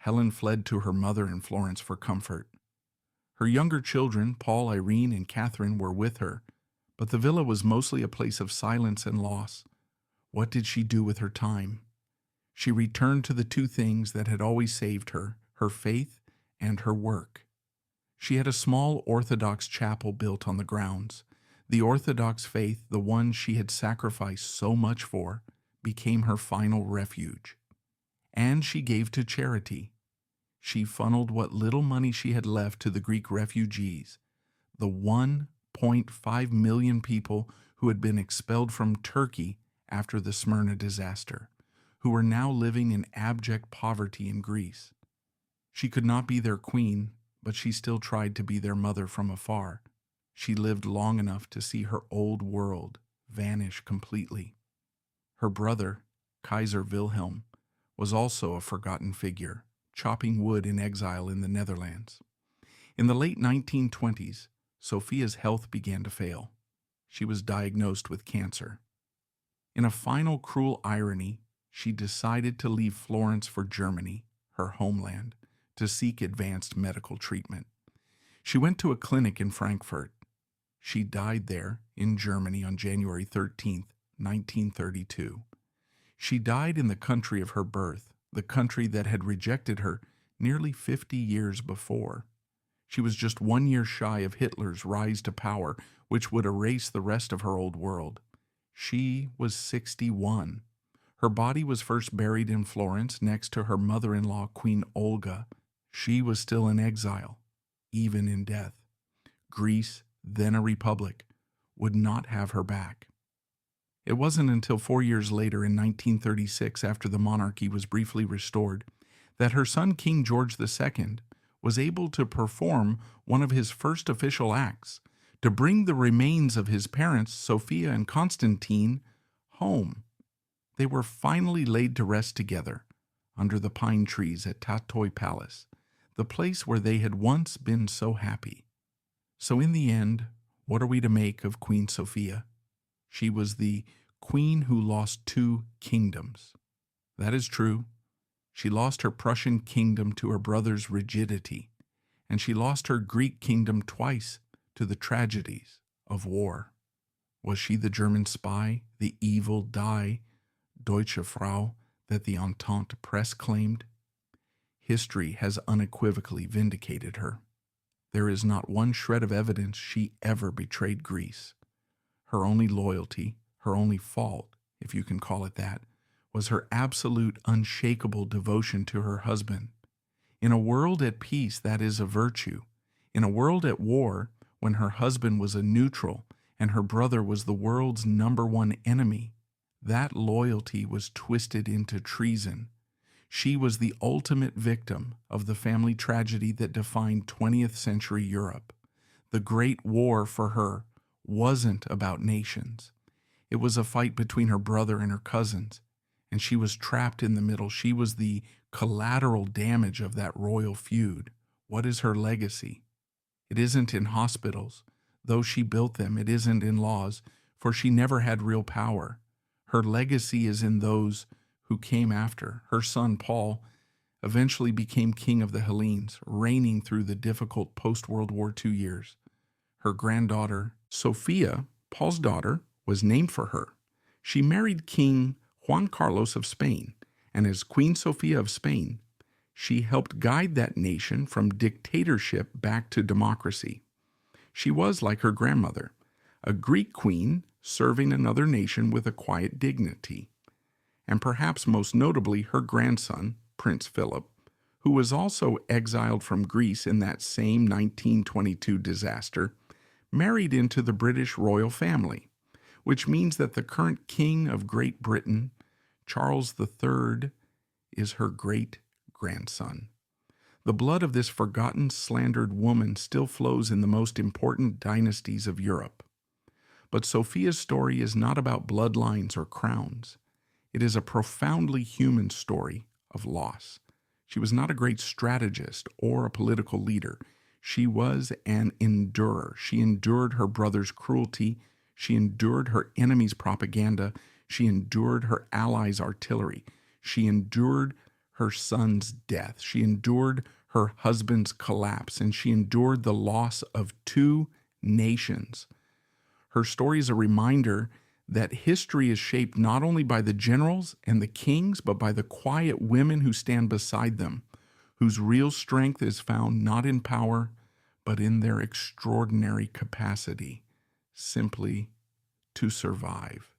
Helen fled to her mother in Florence for comfort. Her younger children, Paul, Irene, and Catherine, were with her, but the villa was mostly a place of silence and loss. What did she do with her time? She returned to the 2 things that had always saved her, her faith and her work. She had a small Orthodox chapel built on the grounds. The Orthodox faith, the one she had sacrificed so much for, became her final refuge. And she gave to charity. She funneled what little money she had left to the Greek refugees, the 1.5 million people who had been expelled from Turkey after the Smyrna disaster, who were now living in abject poverty in Greece. She could not be their queen, but she still tried to be their mother from afar. She lived long enough to see her old world vanish completely. Her brother, Kaiser Wilhelm, was also a forgotten figure, chopping wood in exile in the Netherlands. In the late 1920s, Sophia's health began to fail. She was diagnosed with cancer. In a final cruel irony, she decided to leave Florence for Germany, her homeland, to seek advanced medical treatment. She went to a clinic in Frankfurt. She died there in Germany on January 13, 1932. She died in the country of her birth, the country that had rejected her nearly 50 years before. She was just 1 year shy of Hitler's rise to power, which would erase the rest of her old world. She was 61. Her body was first buried in Florence next to her mother-in-law, Queen Olga. She was still in exile, even in death. Greece, then a republic, would not have her back. It wasn't until 4 years later, in 1936, after the monarchy was briefly restored, that her son King George II was able to perform one of his first official acts, to bring the remains of his parents, Sophia and Constantine, home. They were finally laid to rest together under the pine trees at Tatoi Palace, the place where they had once been so happy. So in the end, what are we to make of Queen Sophia? She was the queen who lost 2 kingdoms. That is true. She lost her Prussian kingdom to her brother's rigidity, and she lost her Greek kingdom twice to the tragedies of war. Was she the German spy, the evil Deutsche Frau that the Entente press claimed? History has unequivocally vindicated her. There is not one shred of evidence she ever betrayed Greece. Her only loyalty, her only fault, if you can call it that, was her absolute unshakable devotion to her husband. In a world at peace, that is a virtue. In a world at war, when her husband was a neutral and her brother was the world's #1 enemy, that loyalty was twisted into treason. She was the ultimate victim of the family tragedy that defined 20th century Europe. The Great War for her wasn't about nations. It was a fight between her brother and her cousins, and she was trapped in the middle. She was the collateral damage of that royal feud. What is her legacy? It isn't in hospitals. Though she built them, it isn't in laws, for she never had real power. Her legacy is in those who came after. Her son, Paul, eventually became king of the Hellenes, reigning through the difficult post-World War II years. Her granddaughter, Sophia, Paul's daughter, was named for her. She married King Juan Carlos of Spain, and as Queen Sophia of Spain, she helped guide that nation from dictatorship back to democracy. She was, like her grandmother, a Greek queen serving another nation with a quiet dignity. And perhaps most notably her grandson, Prince Philip, who was also exiled from Greece in that same 1922 disaster, married into the British royal family, which means that the current King of Great Britain, Charles III, is her great-grandson. The blood of this forgotten, slandered woman still flows in the most important dynasties of Europe. But Sophia's story is not about bloodlines or crowns. It is a profoundly human story of loss. She was not a great strategist or a political leader. She was an endurer. She endured her brother's cruelty. She endured her enemy's propaganda. She endured her allies' artillery. She endured her son's death. She endured her husband's collapse, and she endured the loss of 2 nations. Her story is a reminder that history is shaped not only by the generals and the kings, but by the quiet women who stand beside them, whose real strength is found not in power, but in their extraordinary capacity. simply to survive.